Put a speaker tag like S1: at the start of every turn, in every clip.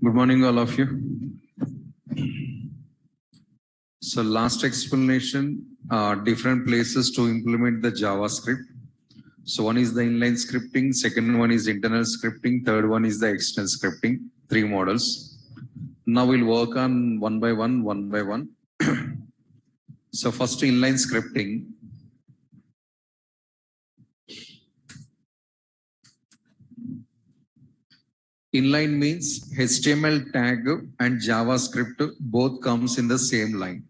S1: Good morning, all of you. So last explanation, different places to implement the JavaScript. So one is the inline scripting, second one is internal scripting, third one is the external scripting, 3 models. Now we'll work on one by one. So first inline scripting. Inline means HTML tag and JavaScript both comes in the same line.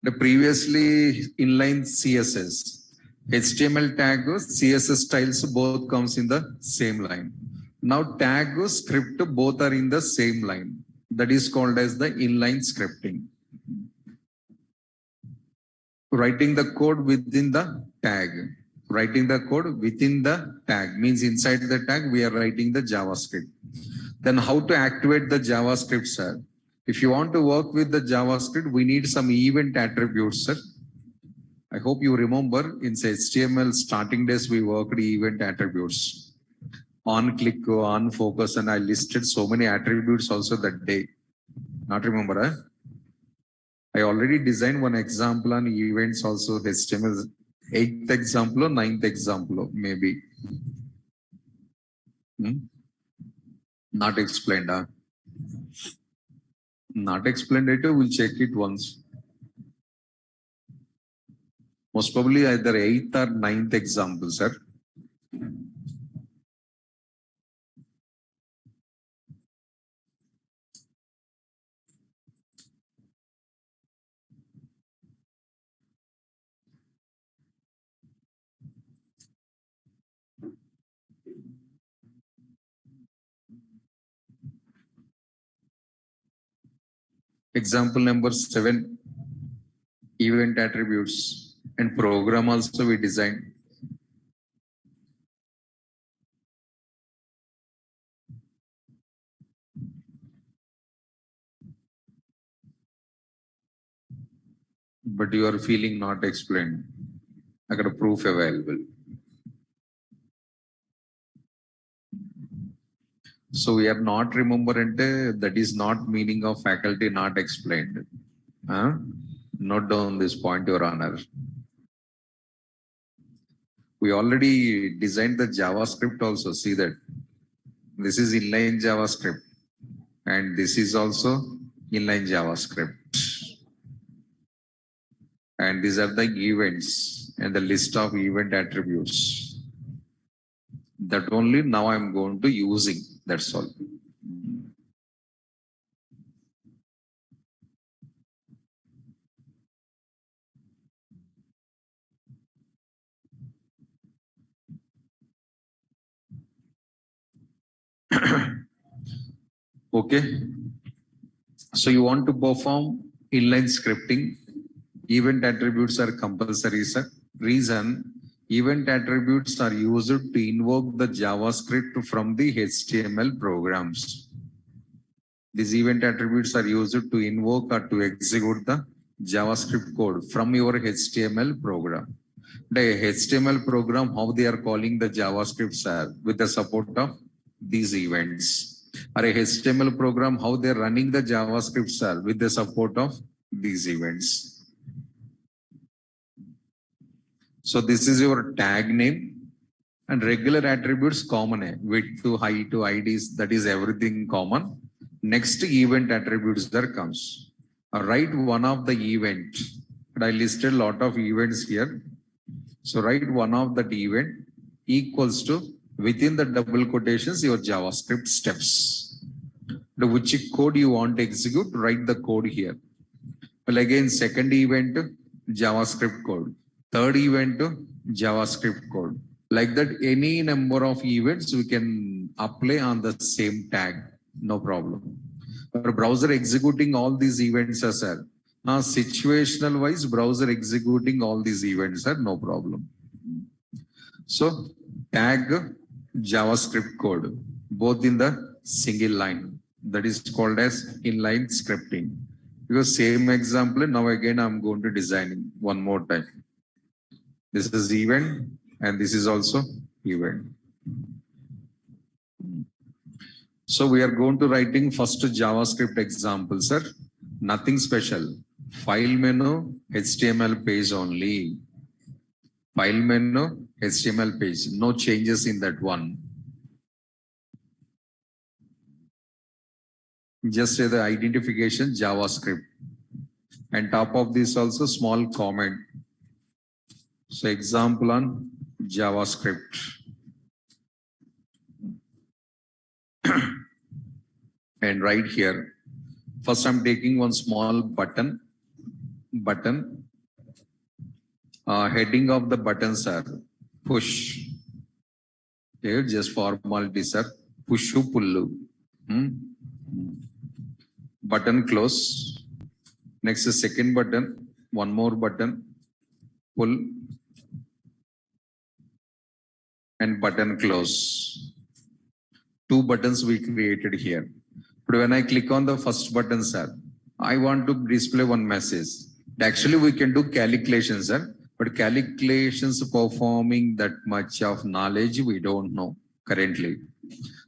S1: The previously inline CSS, HTML tag, CSS styles both comes in the same line. Now tag, script both are in the same line. That is called as the inline scripting. Writing the code within the tag. Writing the code within the tag means inside the tag we are writing the JavaScript. Then how to activate the JavaScript, sir? If you want to work with the JavaScript, we need some event attributes, sir. I hope you remember in HTML starting days we worked event attributes. On click, on focus, and I listed so many attributes also that day. Not remember, huh? I already designed one example on events also, HTML 8th example or 9th example, maybe. Not explained, huh? Not explained it, we'll check it once. Most probably either 8th or 9th example, sir. Example number 7, event attributes and program also we designed. But you are feeling not explained. I got a proof available. So we are not remembered, that is not meaning of faculty not explained. Note down this point, Your Honor. We already designed the JavaScript also. See that. This is inline JavaScript. And this is also inline JavaScript. And these are the events and the list of event attributes. That only now I'm going to using. That's all. Okay. So you want to perform inline scripting. Event attributes are compulsory, sir. Reason, event attributes are used to invoke the JavaScript from the HTML programs. These event attributes are used to invoke or to execute the JavaScript code from your HTML program. The HTML program, how they are calling the JavaScript, sir, with the support of these events. Or a HTML program, how they are running the JavaScript, sir, with the support of these events. So this is your tag name and regular attributes common, width to height to IDs, that is everything common. Next event attributes there comes. Write one of the event. And I listed a lot of events here. So write one of that event equals to within the double quotations your JavaScript steps. The which code you want to execute, write the code here. Well, again, second event JavaScript code. Third event, JavaScript code. Like that, any number of events we can apply on the same tag. No problem. Our browser executing all these events as well. Situational wise, browser executing all these events are no problem. So tag JavaScript code, both in the single line. That is called as inline scripting. Because same example, now again I'm going to designing one more time. This is event and this is also event. So we are going to writing first JavaScript example, sir. Nothing special. File menu, HTML page only. File menu, HTML page. No changes in that one. Just say the identification JavaScript. And top of this also small comment. So example on JavaScript. And right here, first I'm taking one small button. Heading of the buttons are push. Here just formalities are push pull. Button close. Next is second button. One more button. Pull. And button close. Two buttons we created here. But when I click on the first button, sir, I want to display one message. Actually, we can do calculations, sir. But calculations performing that much of knowledge, we don't know currently.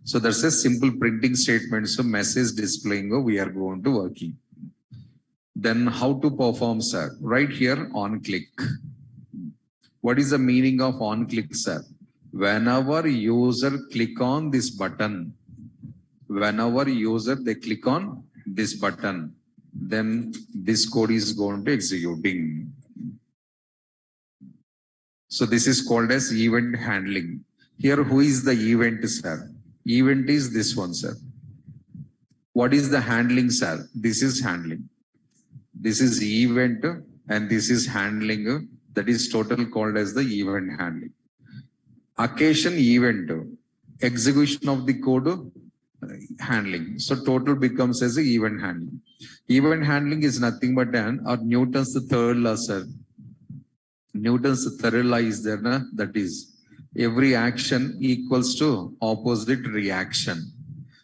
S1: So that's a simple printing statement. So message displaying, we are going to working. Then how to perform, sir? Right here on click. What is the meaning of on click, sir? Whenever user click on this button, they click on this button, then this code is going to executing. So this is called as event handling. Here, who is the event, sir? Event is this one, sir. What is the handling, sir? This is handling. This is event and this is handling. That is total called as the event handling. Occasion event, execution of the code handling. So total becomes as a event handling. Event handling is nothing but Newton's third law, sir. Newton's third law is there, that is every action equals to opposite reaction.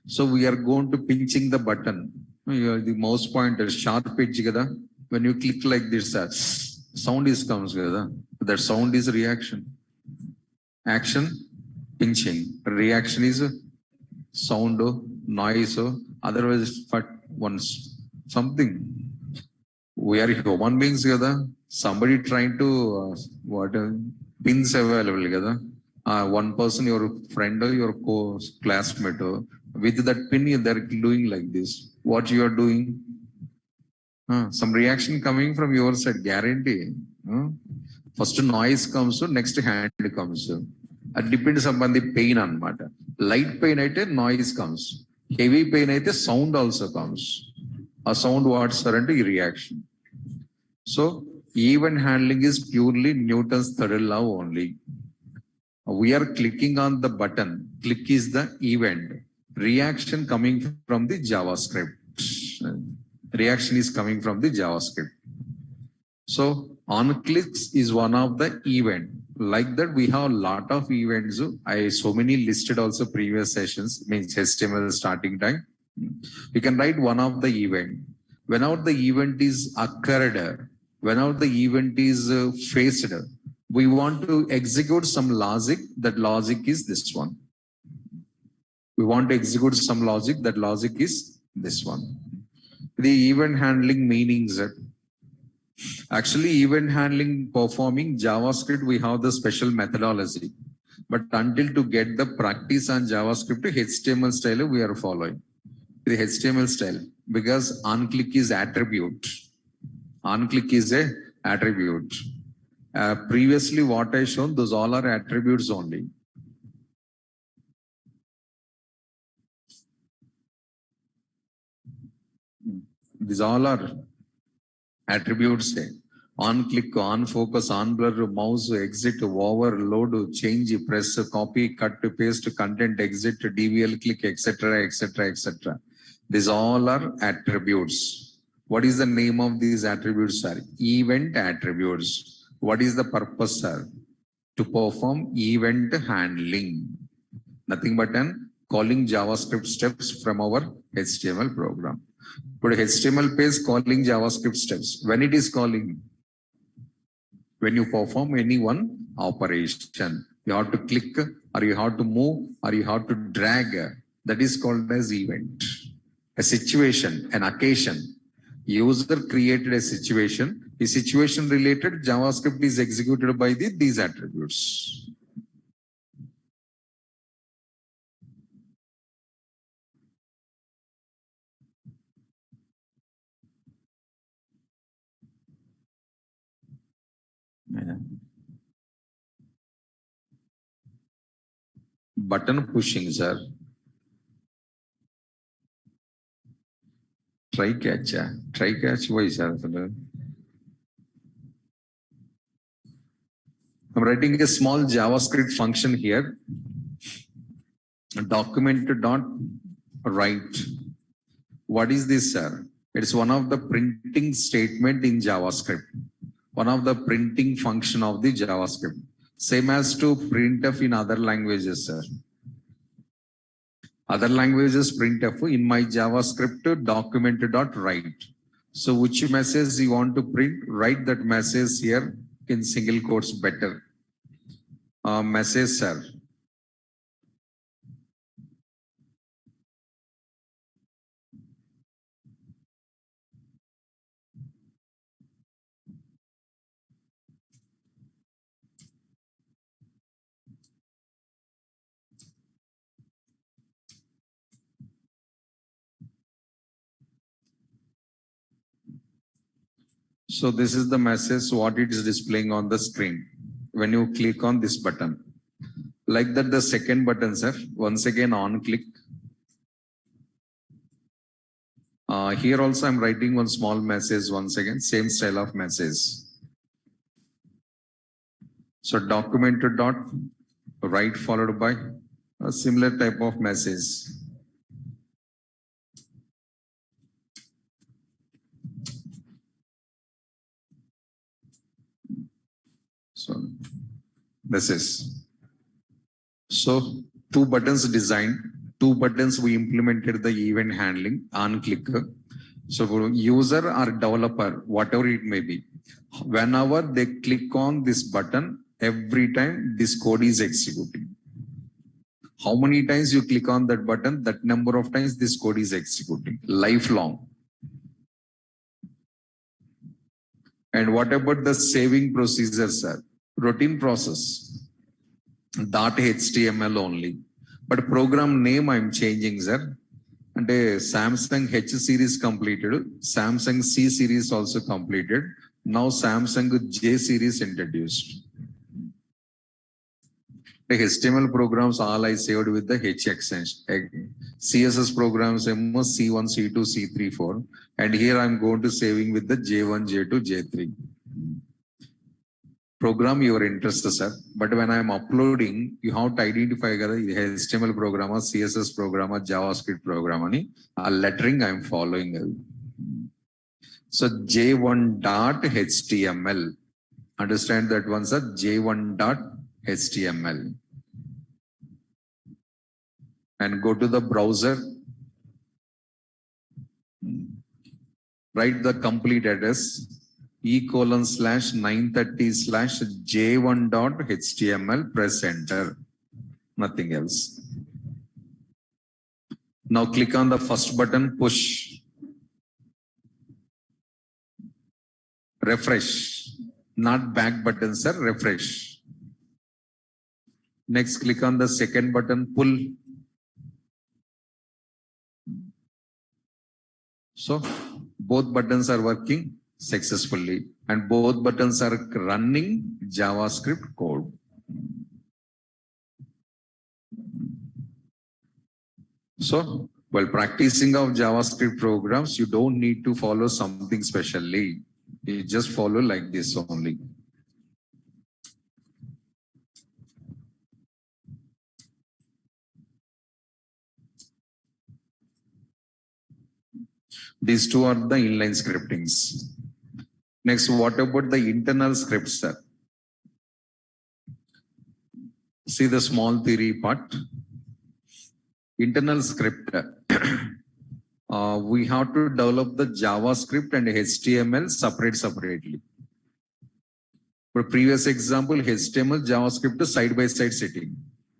S1: So we are going to pinching the button. The mouse pointer, sharp edge. When you click like this, sound is comes. That sound is reaction. Action, pinching. Reaction is sound, noise, otherwise once something. We are human beings. Somebody trying to pins available. One person, your friend or your classmate, with that pin, they're doing like this. What you are doing? Some reaction coming from your side, guarantee. First noise comes, next hand comes. It depends upon the pain anamata. Light pain aite noise comes. Heavy pain aite sound also comes. A sound what surrender reaction. So event handling is purely Newton's third law only. We are clicking on the button. Click is the event. Reaction coming from the JavaScript. Reaction is coming from the JavaScript. So on clicks is one of the event. Like that, we have a lot of events. I so many listed also previous sessions, means HTML starting time. We can write one of the event. Whenever the event is occurred, whenever the event is faced, we want to execute some logic. That logic is this one. We want to execute some logic. That logic is this one. The event handling meanings. Actually, event handling performing JavaScript, we have the special methodology. But until to get the practice on JavaScript, HTML style we are following. The HTML style, because onClick is attribute. OnClick is a attribute. Previously, what I shown, those all are attributes only. These all are attributes. On click, on focus, on blur, mouse, exit, over, load, change, press, copy, cut, paste, content, exit, DVL click, etc., etc., etc. These all are attributes. What is the name of these attributes, sir? Event attributes. What is the purpose, sir? To perform event handling. Nothing but an calling JavaScript steps from our HTML program. But HTML page calling JavaScript steps. When it is calling, when you perform any one operation, you have to click or you have to move or you have to drag. That is called as event. A situation, an occasion. User created a situation. The situation related JavaScript is executed by these attributes. Yeah. Button pushing, sir. Try catch. Try catch. Why, sir? I'm writing a small JavaScript function here. Document.write. What is this, sir? It's one of the printing statement in JavaScript. One of the printing function of the JavaScript. Same as to printf in other languages, sir. Other languages printf, in my JavaScript document.write. So which message you want to print? Write that message here in single quotes better. Message, sir. So this is the message what it is displaying on the screen when you click on this button. Like that the second button, sir, once again on click. Here also I'm writing one small message once again, same style of message. So document.write followed by a similar type of message. So this is. So two buttons designed, two buttons we implemented the event handling on clicker. So user or developer, whatever it may be, whenever they click on this button, every time this code is executing. How many times you click on that button, that number of times this code is executing, lifelong. And what about the saving procedure, sir? Routine process. .html only. But program name I'm changing, sir. And Samsung H series completed, Samsung C series also completed. Now Samsung J series introduced. The HTML programs all I saved with the H extension. CSS programs C1, C2, C3, 4. And here I'm going to saving with the J1, J2, J3. Program your interest, sir. But when I'm uploading, you have to identify the HTML program, CSS program, JavaScript program, a lettering I'm following. So J1.html. Understand that one, sir? J1.html. And go to the browser. Write the complete address. e:/930/j1.html, press enter. Nothing else. Now click on the first button, push. Refresh. Not back button, sir, refresh. Next, click on the second button, pull. So both buttons are working successfully and both buttons are running JavaScript code. So while practicing of JavaScript programs, you don't need to follow something specially. You just follow like this only. These two are the inline scriptings. Next, what about the internal scripts, sir? See the small theory part. Internal script. We have to develop the JavaScript and HTML separately. For previous example, HTML, JavaScript side by side sitting.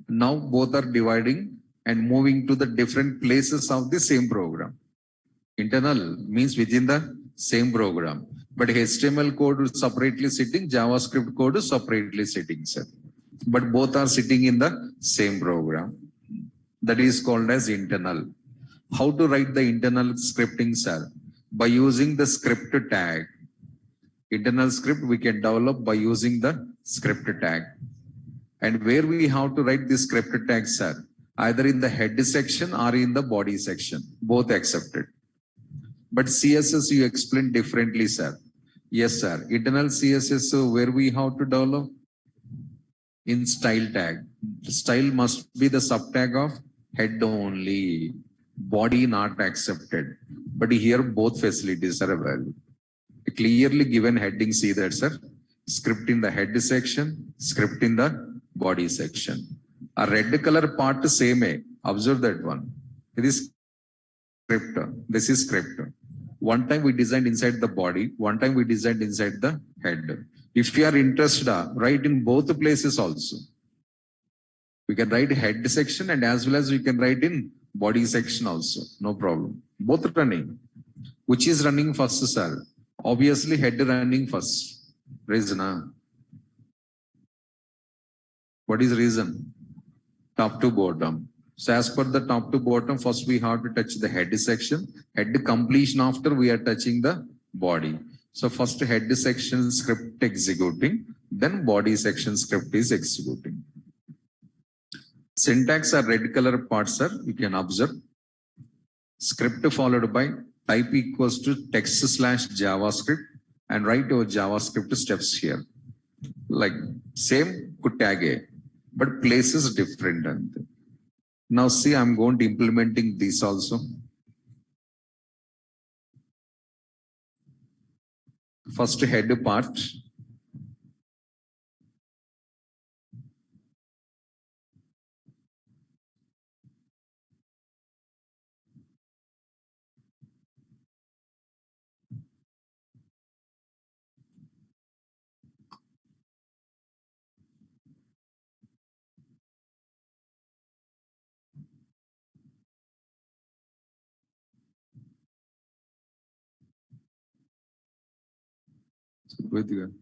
S1: Now both are dividing and moving to the different places of the same program. Internal means within the same program, but HTML code separately sitting, JavaScript code separately sitting, sir. But both are sitting in the same program. That is called as internal. How to write the internal scripting, sir? By using the script tag. Internal script we can develop by using the script tag. And where we have to write the script tag, sir? Either in the head section or in the body section. Both accepted. But CSS you explain differently, sir. Yes, sir. Internal CSS where we have to develop? In style tag. Style must be the subtag of head only. Body not accepted. But here both facilities are available. Clearly given heading, see that, sir. Script in the head section, script in the body section. A red color part same. Observe that one. It is script. This is script. One time we designed inside the body, one time we designed inside the head. If you are interested, write in both places also. We can write head section and as well as we can write in body section also. No problem. Both running. Which is running first, sir? Obviously head running first. Reason? What is reason? Top to bottom. So as per the top to bottom, first we have to touch the head section. Head completion after we are touching the body. So first head section script executing, then body section script is executing. Syntax are red color parts, sir. You can observe. Script followed by type equals to text/JavaScript and write your JavaScript steps here. Like same could tag A, but place is different. Now see, I'm going to implementing this also. First head part. With you.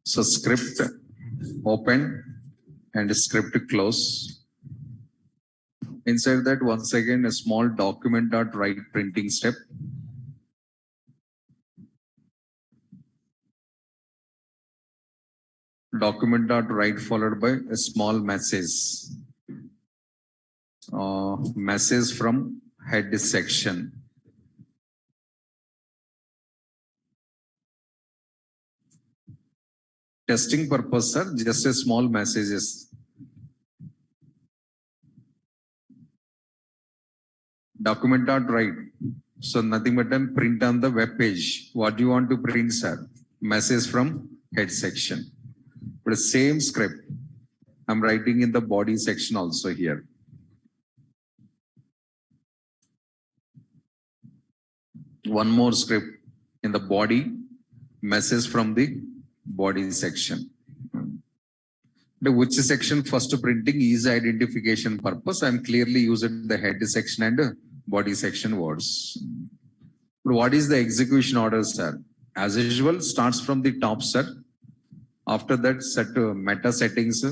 S1: So script open and script close. Inside that, once again, a small document.write printing step. Document.write followed by a small message. Message from head section. Testing purpose, sir, just a small messages. Document.write. So nothing but then print on the web page. What do you want to print, sir? Message from head section. But the same script, I'm writing in the body section also here. One more script in the body, message from the body section. The which section first printing is identification purpose. I'm clearly using the head section and body section words. But what is the execution order, sir? As usual, starts from the top, sir. After that, set meta settings,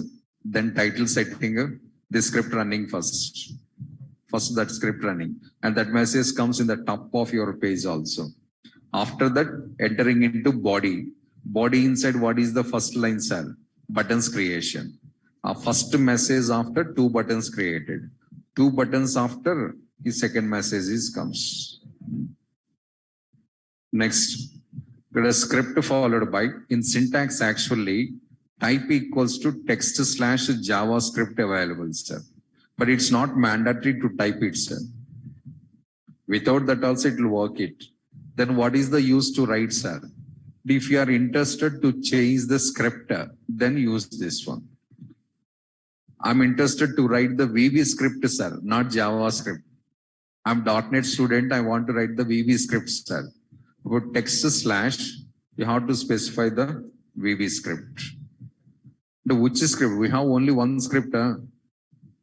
S1: then title setting, the script running first. First that script running. And that message comes in the top of your page also. After that, entering into body. Body inside what is the first line cell? Buttons creation. First message after two buttons created. Two buttons after the second message is comes. Next, get a script followed by in syntax actually type equals to text slash JavaScript available, sir. But it's not mandatory to type it, sir. Without that also it will work it. Then what is the use to write, sir? If you are interested to change the script, then use this one. I'm interested to write the VB script, sir, not JavaScript. I'm .NET student. I want to write the VB script, sir. About text slash, you have to specify the VB script. The which script? We have only one script.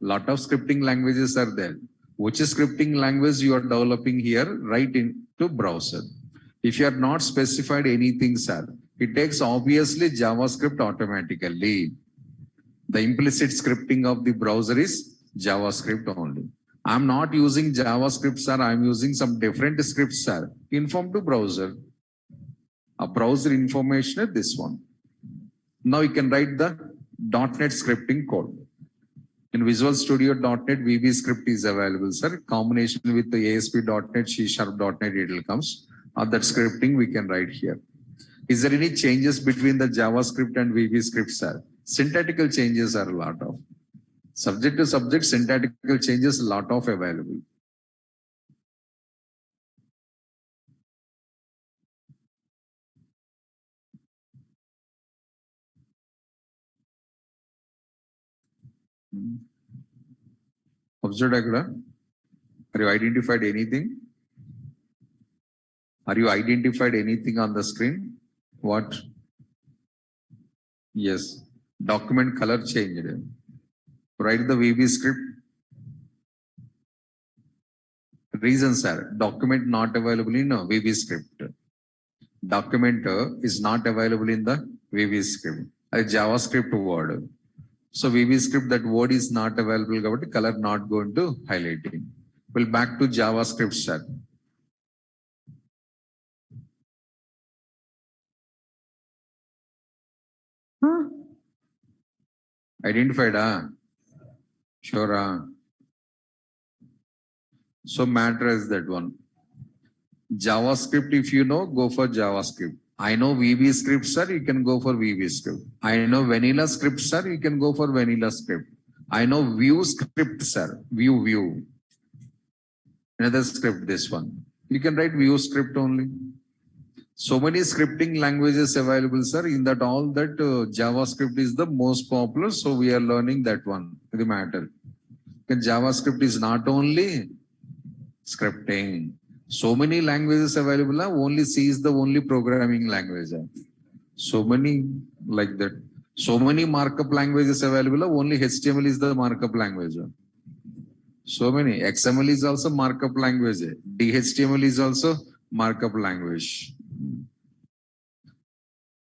S1: Lot of scripting languages are there. Which scripting language you are developing here, right into browser. If you are not specified anything, sir, it takes obviously JavaScript automatically. The implicit scripting of the browser is JavaScript only. I'm not using JavaScript, sir. I'm using some different scripts, sir. Inform to browser. A browser information is this one. Now you can write the .NET scripting code. In Visual Studio .NET, VB script is available, sir. Combination with the ASP.NET, C#.NET, it will comes. That scripting we can write here. Is there any changes between the JavaScript and VB script, sir? Syntactical changes are a lot of. Subject to subject, syntactical changes, a lot of available. Observed, are you identified anything? Are you identified anything on the screen? What? Yes. Document color changed. Write the VB script. Reason, sir. Document not available in VB script. Document is not available in the VB script. A JavaScript word. So VB script, that word is not available. Color not going to highlighting. Well, back to JavaScript, sir. Identified, sure. So matter is that one. JavaScript, if you know, go for JavaScript. I know VB script, sir, you can go for VB script. I know vanilla script, sir, you can go for vanilla script. I know Vue script, sir, Vue. Another script, this one. You can write Vue script only. So many scripting languages available, sir. In that all that JavaScript is the most popular. So we are learning that one, the matter. And JavaScript is not only scripting. So many languages available. Only C is the only programming language. So many like that. So many markup languages available. Only HTML is the markup language. So many. XML is also markup language. DHTML is also markup language.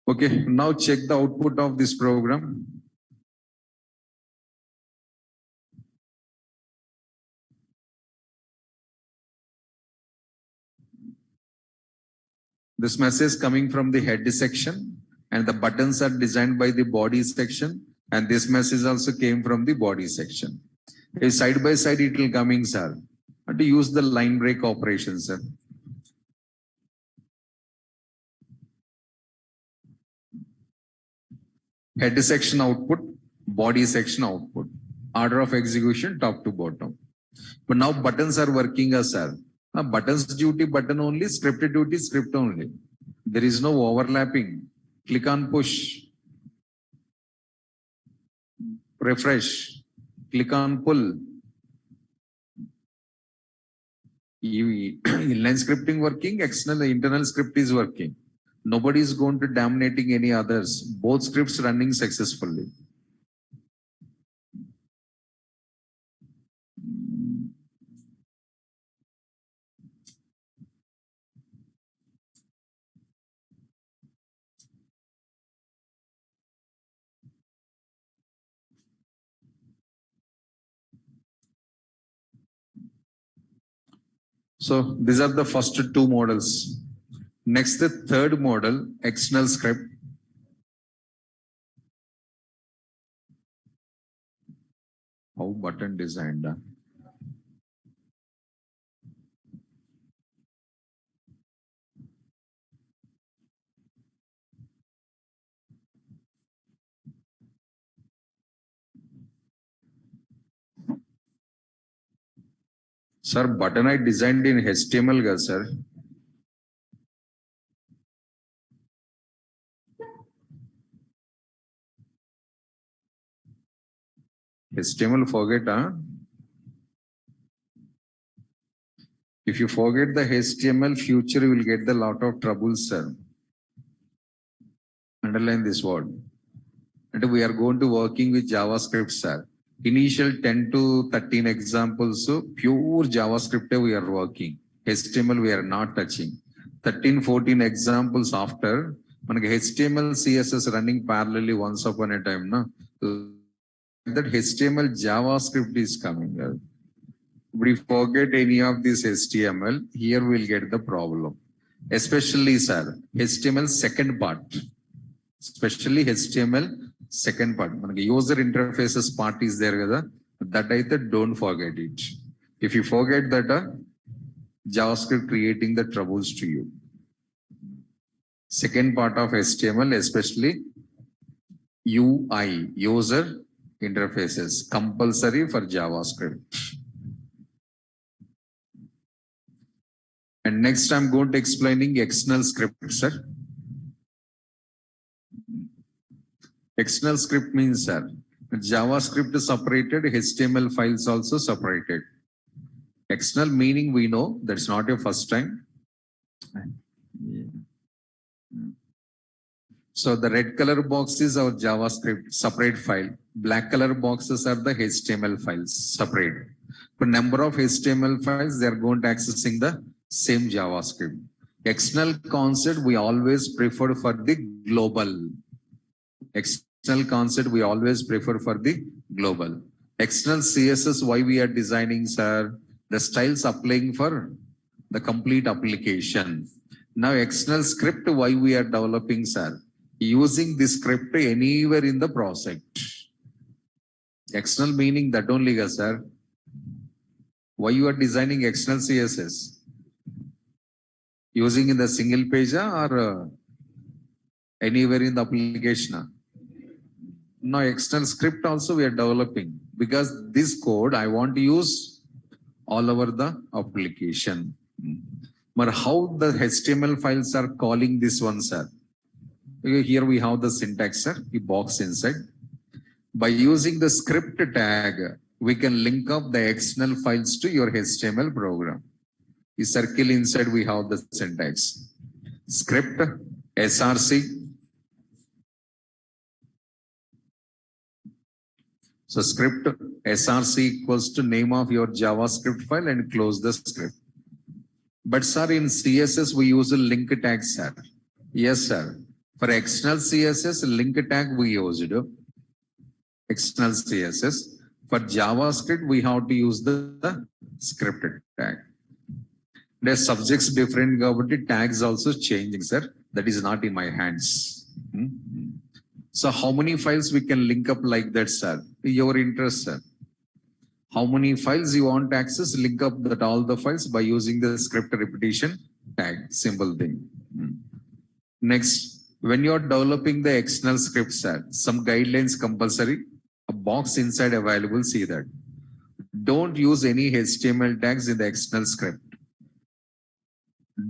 S1: Okay, now check the output of this program. This message coming from the head section and the buttons are designed by the body section, and this message also came from the body section. If side by side it will coming, sir. And to use the line break operation, sir. Head section output, body section output. Order of execution top to bottom. But now buttons are working as sir. Buttons duty button only, script duty script only. There is no overlapping. Click on push. Refresh. Click on pull. Inline scripting working, external, internal script is working. Nobody is going to dominating any others. Both scripts running successfully. So these are the first two models. Next, the third model, external script. How button designed? Sir, button I designed in HTML, ga, sir. HTML forget, huh? If you forget the HTML, future you will get the lot of trouble, sir. Underline this word. And we are going to working with JavaScript, sir. Initial 10 to 13 examples, so pure JavaScript we are working. HTML we are not touching. 13, 14 examples after, HTML, CSS running parallelly once upon a time. No? That HTML, JavaScript is coming. If we forget any of this HTML, here we'll get the problem. Especially, sir, HTML second part. Especially HTML second part. User interfaces part is there. That don't forget it. If you forget that, JavaScript creating the troubles to you. Second part of HTML, especially UI, user interfaces, compulsory for JavaScript. And next I'm going to explaining external script, sir. External script means, sir, JavaScript is separated, HTML files also separated. External meaning we know, that's not your first time. So the red color box is our JavaScript separate file. Black color boxes are the HTML files separate. For number of HTML files, they are going to accessing the same JavaScript. External concept we always prefer for the global. External concept we always prefer for the global. External CSS why we are designing, sir, the styles applying for the complete application. Now external script why we are developing, sir, using this script anywhere in the project. External meaning that only, sir. Why you are designing external CSS? Using in the single page or anywhere in the application? Now external script also we are developing because this code I want to use all over the application. But how the HTML files are calling this one, sir? Here we have the syntax, sir, the box inside. By using the script tag, we can link up the external files to your HTML program. The circle inside we have the syntax. Script, src. So script src equals to name of your JavaScript file and close the script. But sir, in CSS we use a link tag, sir. Yes, sir. For external CSS, link tag we used. External CSS. For JavaScript, we have to use the script tag. The subjects different, but tags also changing, sir. That is not in my hands. So how many files we can link up like that, sir? Your interest, sir. How many files you want to access, link up that all the files by using the script repetition tag, simple thing. Next, when you are developing the external script, sir, some guidelines compulsory, a box inside available, see that. Don't use any HTML tags in the external script.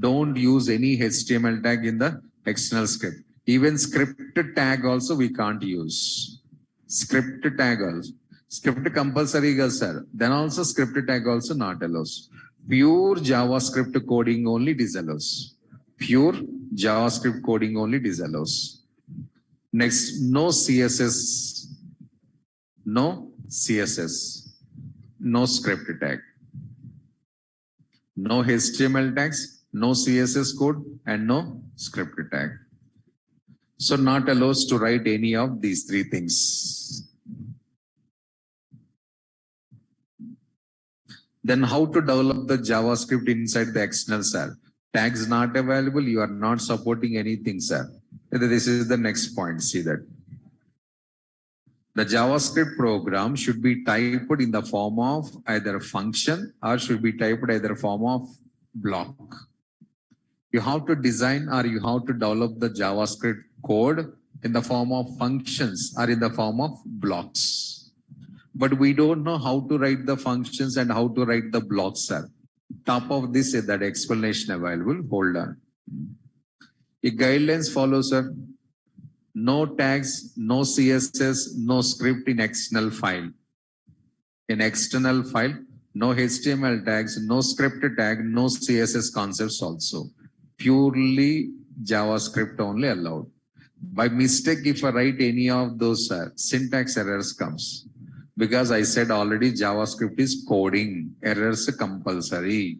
S1: Don't use any HTML tag in the external script. Even script tag also we can't use. Script tag also. Script compulsory, sir. Then also script tag also not allows. Pure JavaScript coding only disallows. Pure JavaScript coding only disallows. Next, no CSS. No CSS. No script tag. No HTML tags, no CSS code, and no script tag. So not allows to write any of these three things. Then how to develop the JavaScript inside the external, sir? Tags not available, you are not supporting anything, sir. This is the next point, see that. The JavaScript program should be typed in the form of either function or should be typed either form of block. You have to design or you have to develop the JavaScript code in the form of functions or in the form of blocks. But we don't know how to write the functions and how to write the blocks, sir. Top of this is that explanation available. Hold on. The guidelines follow, sir. No tags, no CSS, no script in external file. In external file, no HTML tags, no script tag, no CSS concepts also. Purely JavaScript only allowed. By mistake, if I write any of those syntax errors comes. Because I said already JavaScript is coding, errors compulsory.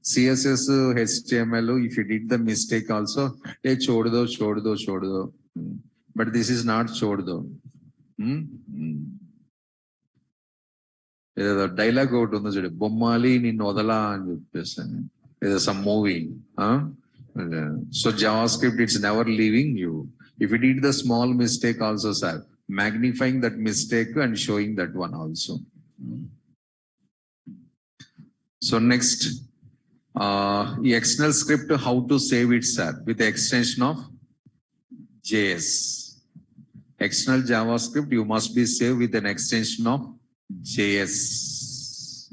S1: CSS, HTML, if you did the mistake also, hey, chod do. But this is not chod do. Dialogue out on the Bommali in Odala and person. There's some movie. So JavaScript, it's never leaving you. If you did the small mistake also, sir, magnifying that mistake and showing that one also. So next, the external script, how to save it, sir, with the extension of JS. External JavaScript, you must be saved with an extension of JS.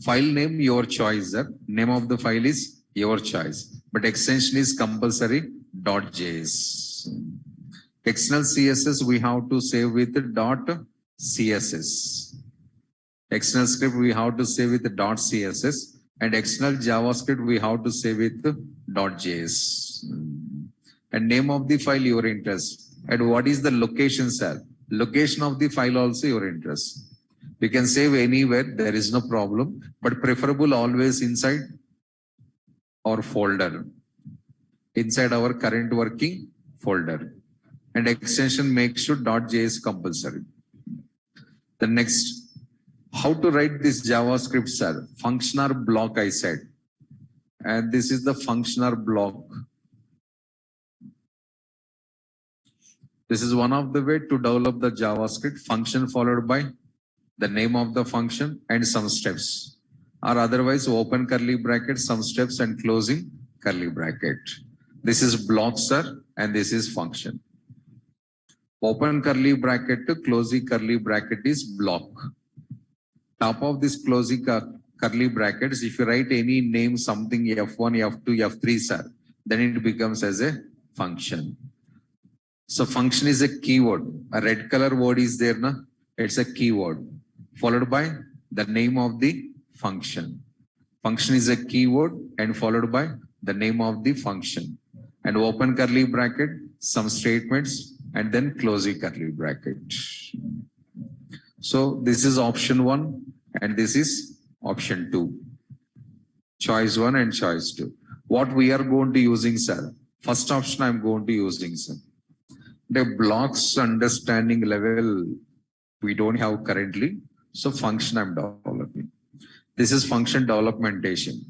S1: File name, your choice, sir. Name of the file is your choice. But extension is compulsory, .js. External CSS, we have to save with .css. External script, we have to save with .css. And external JavaScript, we have to save with .js. And name of the file, your interest. And what is the location, sir? Location of the file also your interest. We can save anywhere, there is no problem. But preferable always inside our folder. Inside our current working folder. And extension make sure .js compulsory. The next, how to write this JavaScript, sir? Functional block, I said. And this is the functional block. This is one of the way to develop the JavaScript function followed by the name of the function and some steps. Or otherwise open curly bracket, some steps and closing curly bracket. This is block, sir, and this is function. Open curly bracket to closing curly bracket is block. Top of this closing curly brackets, if you write any name, something F1, F2, F3, sir, then it becomes as a function. So function is a keyword. A red color word is there, na? It's a keyword. Followed by the name of the function. Function is a keyword and followed by the name of the function. And open curly bracket, some statements, and then closing curly bracket. So this is option 1 and this is option 2. Choice 1 and choice 2. What we are going to using, sir? First option I'm going to using, sir. The blocks understanding level we don't have currently. So function I'm developing. This is function developmentation.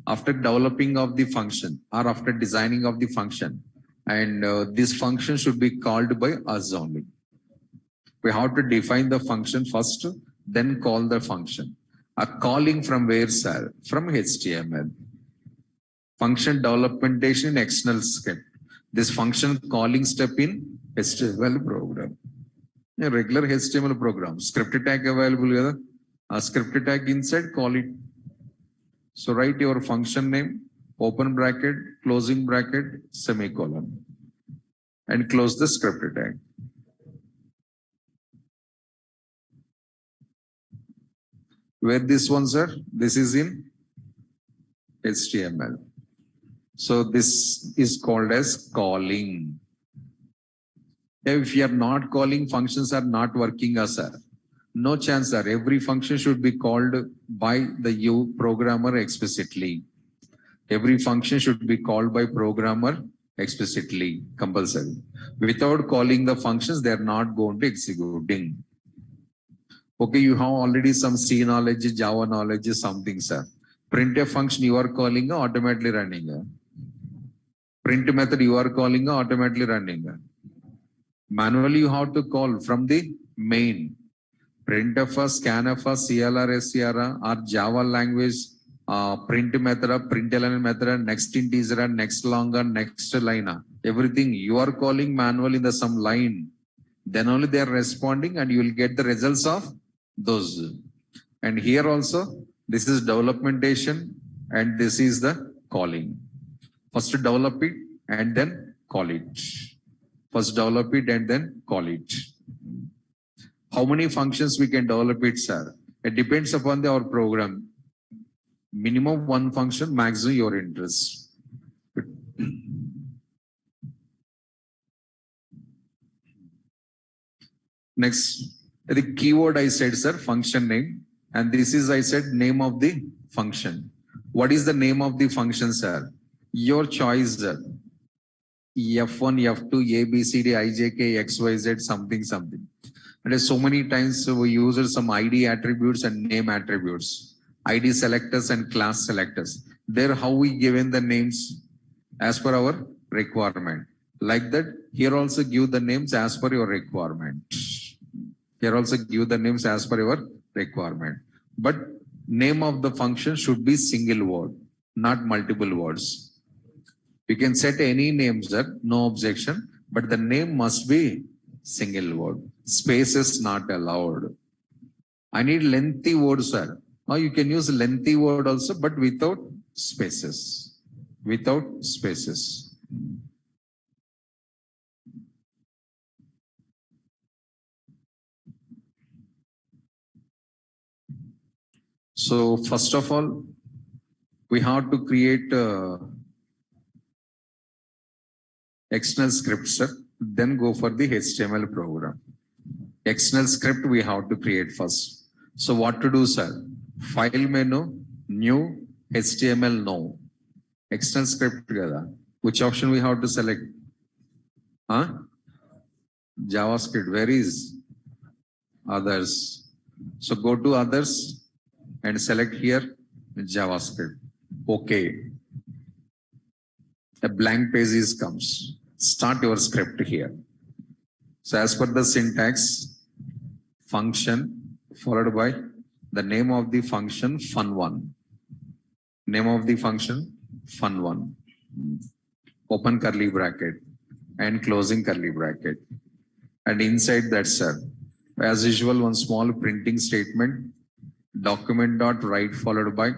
S1: After developing of the function or after designing of the function, and this function should be called by us only. We have to define the function first, then call the function. A calling from where, sir? From HTML. Function developmentation in external script. This function calling step in HTML program. A regular HTML program. Script tag available. A script tag inside, call it. So write your function name, open bracket, closing bracket, semicolon. And close the script tag. Where this one, sir? This is in HTML. So this is called as calling. If you are not calling, functions are not working, sir. No chance, sir. Every function should be called by the programmer explicitly. Every function should be called by programmer explicitly, compulsory. Without calling the functions, they are not going to executing. Okay, you have already some C knowledge, Java knowledge, something, sir. Printf function you are calling automatically running. Print method you are calling automatically running. Manually you have to call from the main. Printf, scanf, CLR, SCR or Java language print method, print element method, next integer, next longer, next line. Everything you are calling manually in the some line. Then only they are responding and you will get the results of those. And here also, this is developmentation and this is the calling. First develop it and then call it. First develop it and then call it. How many functions we can develop it, sir? It depends upon our program. Minimum one function, maximum your interest. Next, the keyword I said, sir, function name. And this is, I said, name of the function. What is the name of the function, sir? Your choice, sir. F1, F2, A, B, C, D, I, J, K, X, Y, Z, something. And so many times we use some ID attributes and name attributes. ID selectors and class selectors. There, how we given the names as per our requirement. Like that, here also give the names as per your requirement. Here also give the names as per your requirement. But name of the function should be single word, not multiple words. You can set any name, sir, no objection, but the name must be single word. Space is not allowed. I need lengthy words, sir. Now you can use lengthy word also, but without spaces. Without spaces. So first of all, we have to create external script, sir. Then go for the HTML program. External script we have to create first. So what to do, sir? File menu, new, HTML, no. External script together. Which option we have to select? Huh? JavaScript. Where is others? So go to others and select here JavaScript. Okay. A blank page comes. Start your script here. So as per the syntax, function followed by the name of the function fun1. Name of the function fun1. Open curly bracket and closing curly bracket. And inside that, sir, as usual, one small printing statement, document.write followed by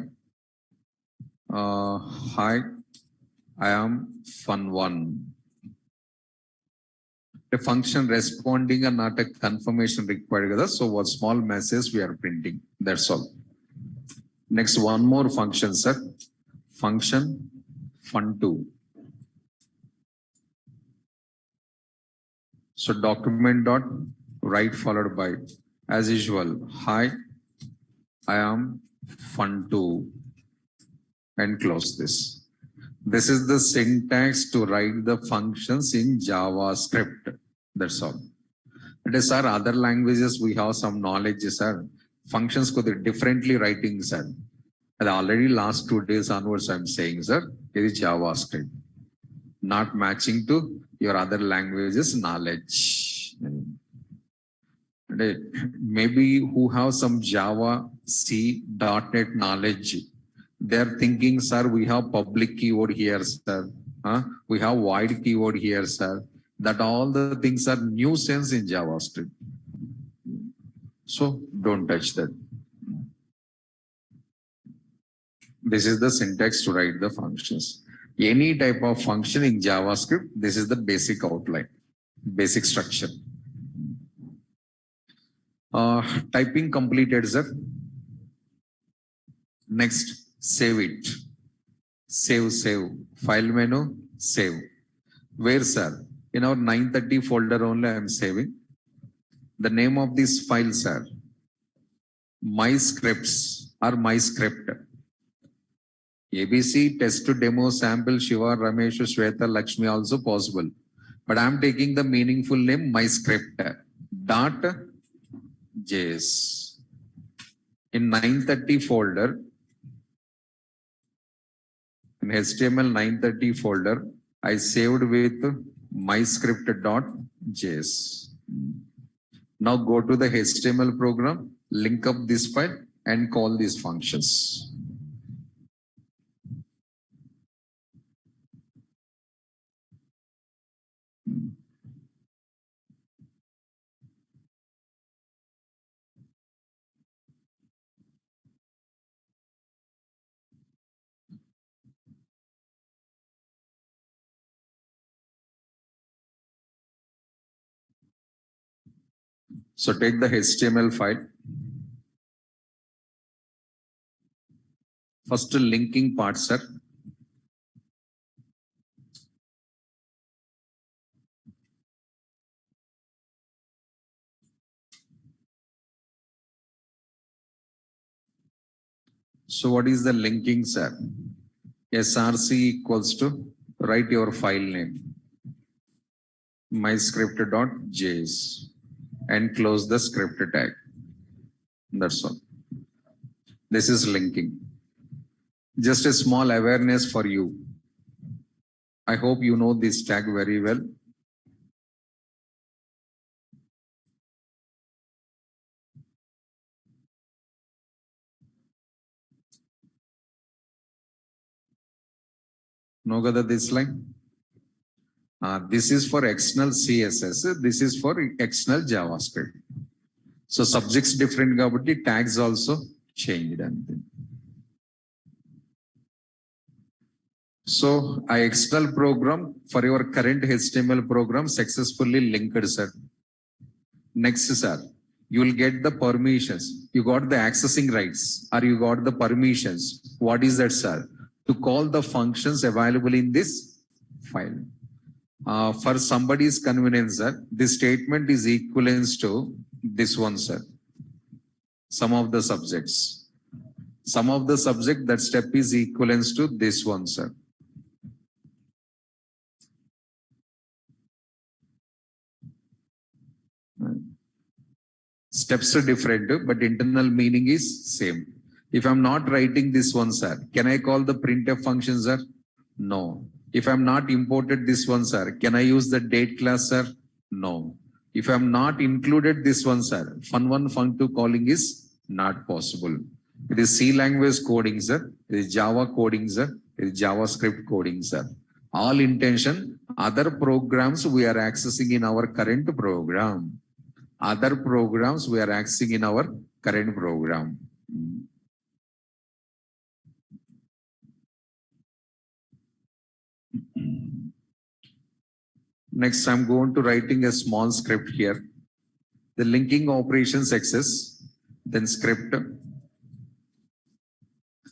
S1: hi, I am fun1. A function responding and not a confirmation required. So what small message we are printing. That's all. Next, one more function, sir. Function fun2. So document.write followed by, as usual, hi, I am fun2, and close this. This is the syntax to write the functions in JavaScript. That's all. It is, sir, other languages we have some knowledge, sir. Functions could be differently writing, sir. And already last 2 days onwards, I'm saying, sir, it is JavaScript. Not matching to your other languages knowledge. Maybe who have some Java, C, .NET knowledge. They're thinking, sir, we have public keyword here, sir. We have void keyword here, sir. That all the things are nuisance in JavaScript. So don't touch that. This is the syntax to write the functions. Any type of function in JavaScript, this is the basic outline, basic structure. Typing completed, sir. Next. Save it. Save. File menu, save. Where, sir? In our 930 folder only I am saving. The name of this file, sir. My scripts or my script. ABC, test, demo, sample, Shiva, Ramesh, Shweta, Lakshmi also possible. But I am taking the meaningful name, my script. .js. In 930 folder, in HTML 930 folder, I saved with myscript.js. Now go to the HTML program, link up this file and call these functions. So take the HTML file. First linking part, sir. So what is the linking, sir? src equals to write your file name myscript.js and close the script tag. That's all. This is linking. Just a small awareness for you. I hope you know this tag very well. No kada this line? This is for external CSS. This is for external JavaScript. So subjects different kabatti tags also changed. So I external program for your current HTML program successfully linked, sir. Next, sir, you will get the permissions. You got the accessing rights or you got the permissions. What is that, sir? To call the functions available in this file. For somebody's convenience, sir, this statement is equivalent to this one, sir. Some of the subjects. Some of the subject, that step is equivalent to this one, sir. Steps are different, but internal meaning is same. If I'm not writing this one, sir, can I call the printf function, sir? No. If I'm not imported this one, sir, can I use the date class, sir? No. If I'm not included this one, sir, fun1, fun2 calling is not possible. It is C language coding, sir. It is Java coding, sir. It is JavaScript coding, sir. All intention, other programs we are accessing in our current program. Other programs we are accessing in our current program. Next, I'm going to writing a small script here. The linking operation success, then script.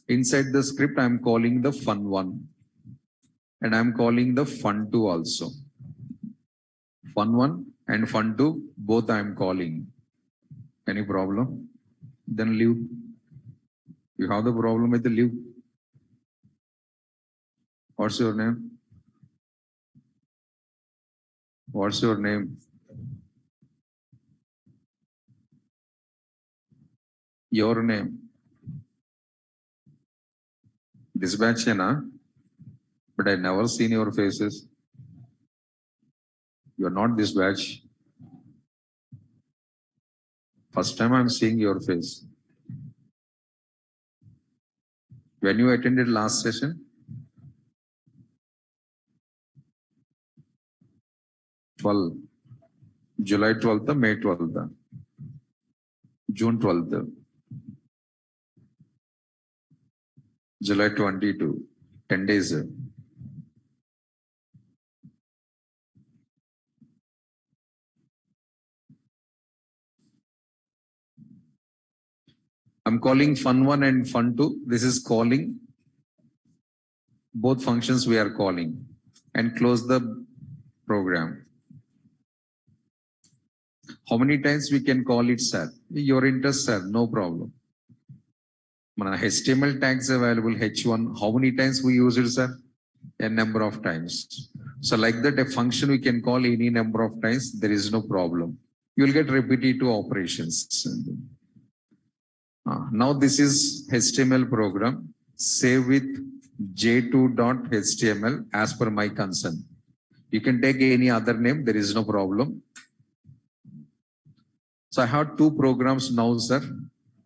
S1: Inside the script, I'm calling the fun1 and I'm calling the fun2 also. Fun1 and fun2, both I'm calling. Any problem? Then leave. You have the problem with the leave. What's your name? What's your name? Your name. Dispatch, na? But I never seen your faces. You're not dispatch. First time I'm seeing your face. When you attended last session? 12. July 12th, May 12th, June 12th, July 22, 10 days. I'm calling fun1 and fun2. This is calling. Both functions we are calling and close the program. How many times we can call it, sir? Your interest, sir, no problem. HTML tags available, H1. How many times we use it, sir? A number of times. So like that, a function we can call any number of times. There is no problem. You will get repetitive operations. Now this is HTML program. Save with j2.html as per my concern. You can take any other name, there is no problem. So I have two programs now, sir.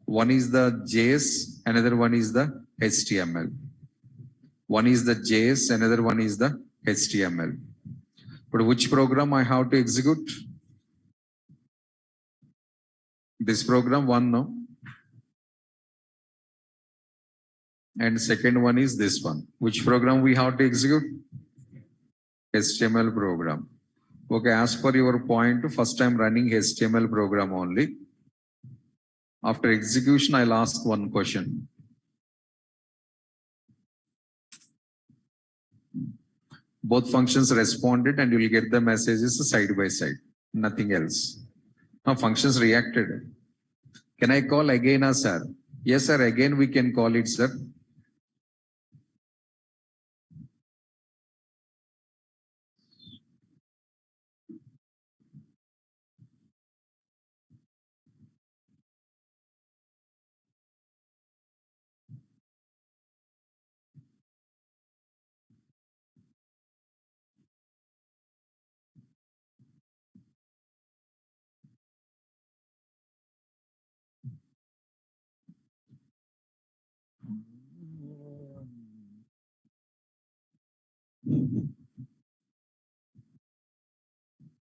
S1: One is the JS, another one is the HTML. One is the JS, another one is the HTML. But which program I have to execute? This program one now. And second one is this one. Which program we have to execute? HTML program. Okay, as per your point, first I'm running HTML program only. After execution, I'll ask one question. Both functions responded and you'll get the messages side by side, nothing else. Now functions reacted. Can I call again, sir? Yes, sir, again we can call it, sir.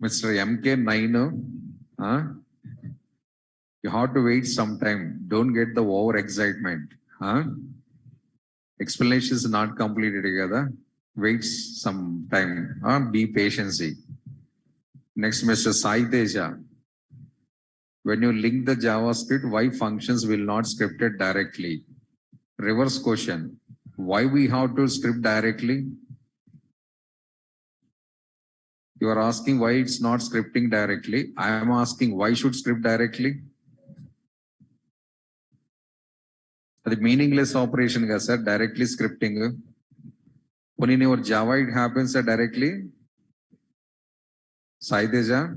S1: Mr. MK9, you have to wait some time. Don't get the over excitement. Explanation is not completed together. Wait some time. Be patient. Next, Mr. Sai Teja. When you link the JavaScript, why functions will not script it directly? Reverse question. Why we have to script directly? You are asking why it's not scripting directly. I am asking why should script directly? The meaningless operation, sir, directly scripting. When in your Java it happens directly. Sai Teja.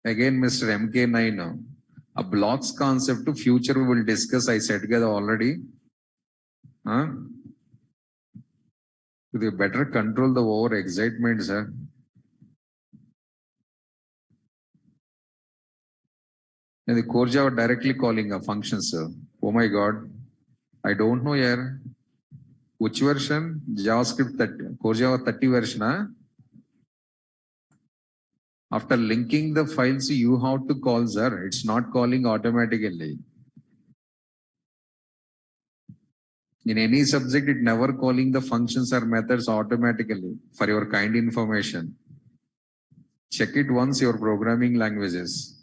S1: Again, Mr. MK9. A blocks concept to future will discuss. I said already. You better control the over excitement, sir. And the core Java directly calling a function, sir. Oh my God. I don't know here. Which version? JavaScript 30. Core Java 30 version. After linking the files, you have to call, sir. It's not calling automatically. In any subject, it never calling the functions or methods automatically. For your kind information. Check it once your programming languages.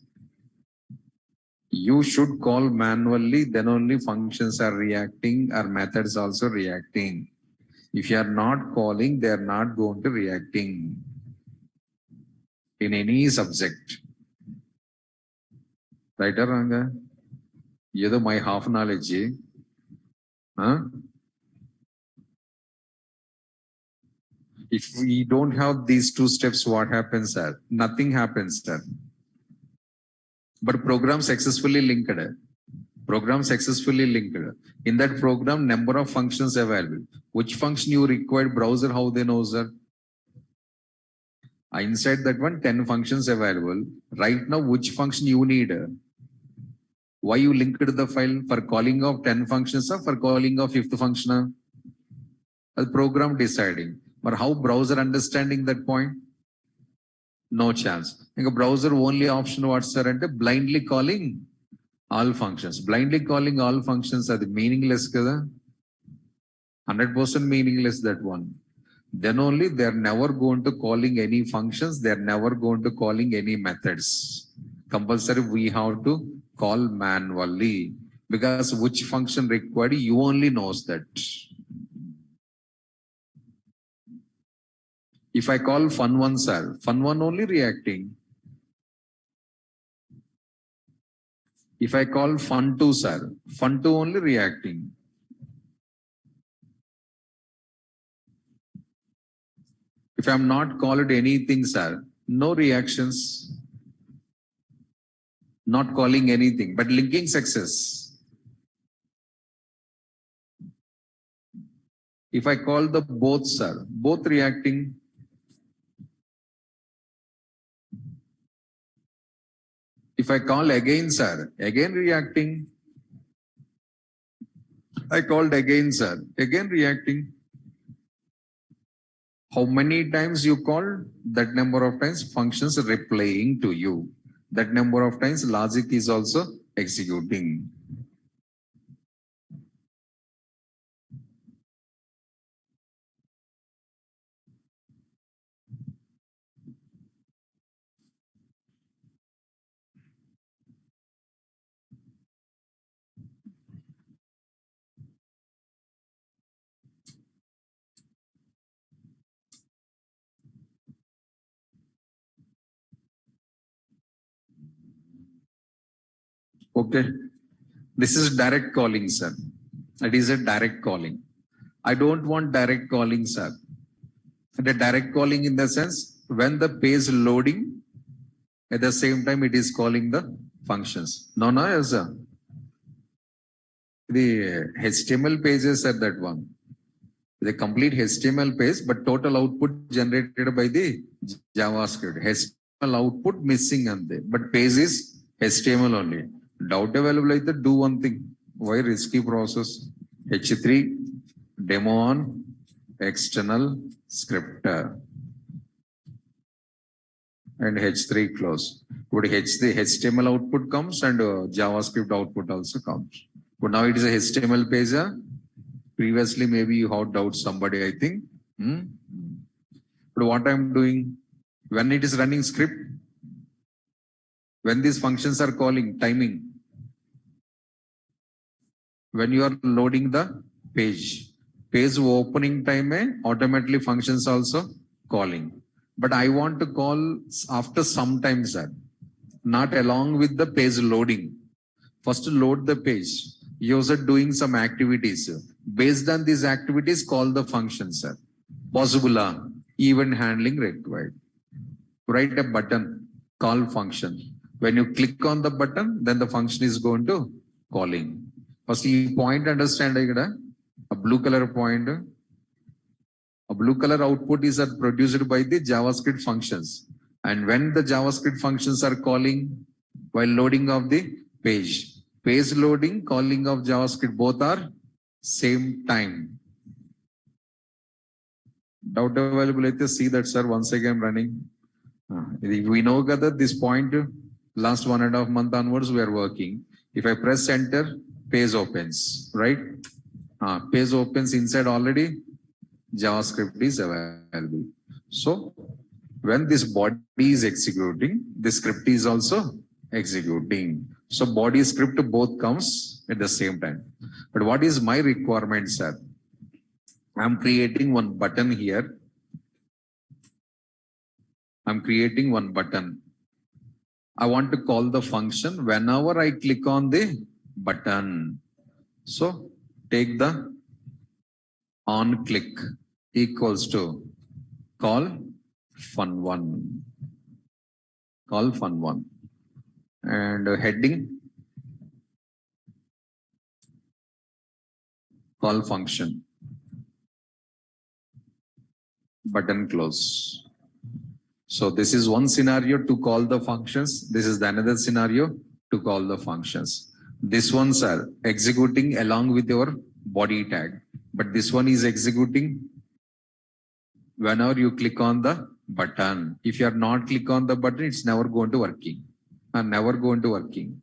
S1: You should call manually, then only functions are reacting or methods also reacting. If you are not calling, they are not going to reacting. In any subject. Right or wrong? This is my half knowledge. If we don't have these two steps, what happens, sir? Nothing happens, sir. But program successfully linked. Program successfully linked. In that program, number of functions available. Which function you require browser, how they know, sir? Inside that one, 10 functions available. Right now, which function you need? Why you linked the file? For calling of 10 functions or for calling of 5th function? The program deciding. But how browser understanding that point? No chance. A browser only option what's sir? Blindly calling all functions. Blindly calling all functions are the meaningless. 100% meaningless that one. Then only they are never going to calling any functions. They are never going to calling any methods. Compulsory we have to call manually because which function required you only knows that. If I call fun1, sir, fun1 only reacting. If I call fun2, sir, fun2 only reacting. If I'm not called anything, sir, no reactions, not calling anything, but linking success. If I call the both, sir, both reacting. If I call again, sir, again reacting. I called again, sir, again reacting. How many times you called? That number of times functions replying to you. That number of times logic is also executing. Okay. This is direct calling, sir. It is a direct calling. I don't want direct calling, sir. The direct calling in the sense when the page loading, at the same time it is calling the functions. No, no, yes, sir. The HTML pages are that one. The complete HTML page, but total output generated by the JavaScript. HTML output missing and the, but page is HTML only. Doubt available like that, do one thing. Why risky process? H3 demo on external script and H3 close. But H3 HTML output comes and JavaScript output also comes. But now it is a HTML page. Previously, maybe you had doubt somebody, I think. But what I'm doing, when it is running script, when these functions are calling, timing, when you are loading the page opening time, automatically functions also calling. But I want to call after some time, sir, not along with the page loading. First load the page, user doing some activities. Based on these activities, call the function, sir. Possible event handling required. Write a button, call function. When you click on the button, then the function is going to calling. First, you point understand a blue color point. A blue color output is produced by the JavaScript functions. And when the JavaScript functions are calling while loading of the page loading, calling of JavaScript, both are same time. Doubt available, see that, sir, once again running. We know that this point, last 1.5 months onwards, we are working. If I press enter, page opens, right? Page opens inside already, JavaScript is available. So when this body is executing, the script is also executing. So body script both comes at the same time. But what is my requirement, sir? I'm creating one button here. I'm creating one button. I want to call the function whenever I click on the button. So take the on click equals to call fun1. Call fun1. And heading, call function. Button close. So this is one scenario to call the functions. This is the another scenario to call the functions. This ones are executing along with your body tag. But this one is executing whenever you click on the button. If you are not click on the button, it's never going to working. Never going to working.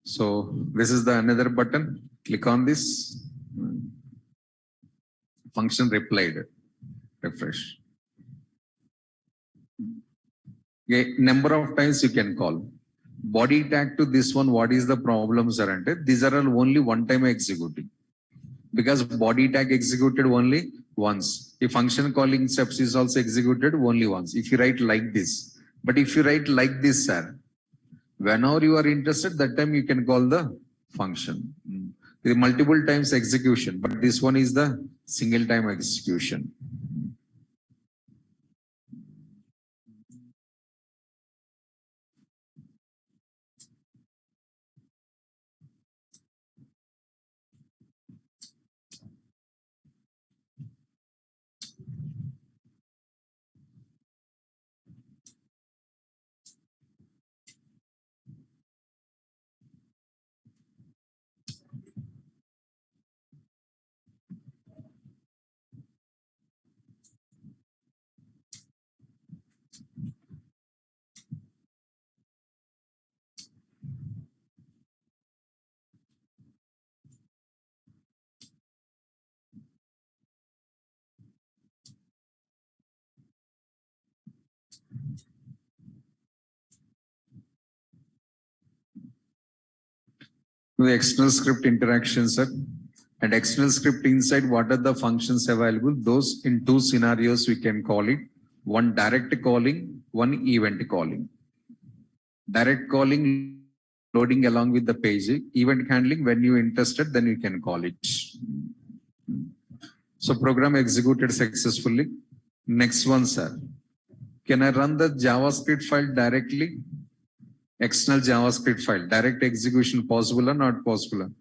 S1: So this is the another button. Click on this. Function replied. Refresh. Okay, number of times you can call. Body tag to this one, what is the problem, sir? And these are all only one time executing. Because body tag executed only once. If function calling steps is also executed only once. If you write like this. But if you write like this, sir, whenever you are interested, that time you can call the function. The multiple times execution, but this one is the single time execution. The external script interactions, sir. And external script inside, what are the functions available? Those in two scenarios we can call it. One direct calling, one event calling. Direct calling, loading along with the page. Event handling, when you interested, then you can call it. So program executed successfully. Next one, sir. Can I run the JavaScript file directly? External JavaScript file, direct execution possible or not possible?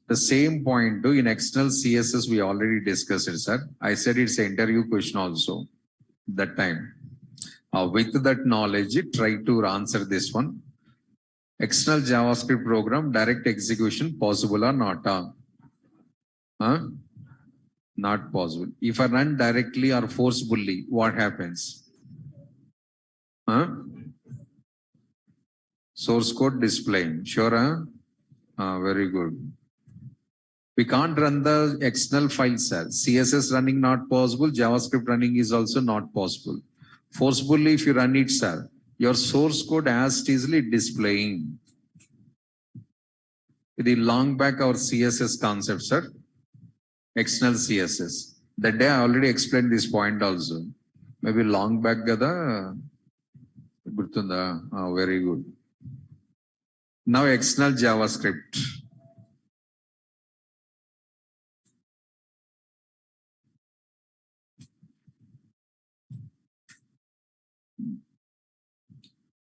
S1: The same point too in external CSS we already discussed it, sir. I said it's an interview question also that time. With that knowledge, try to answer this one. External JavaScript program, direct execution possible or not? Not possible. If I run directly or forcefully, what happens? Source code displaying. Sure, very good. We can't run the external files, sir. CSS running not possible. JavaScript running is also not possible. Forcefully, if you run it, sir, your source code as easily displaying. The long back our CSS concept, sir. External CSS. That day I already explained this point also. Maybe long back gada. Very good. Now external JavaScript.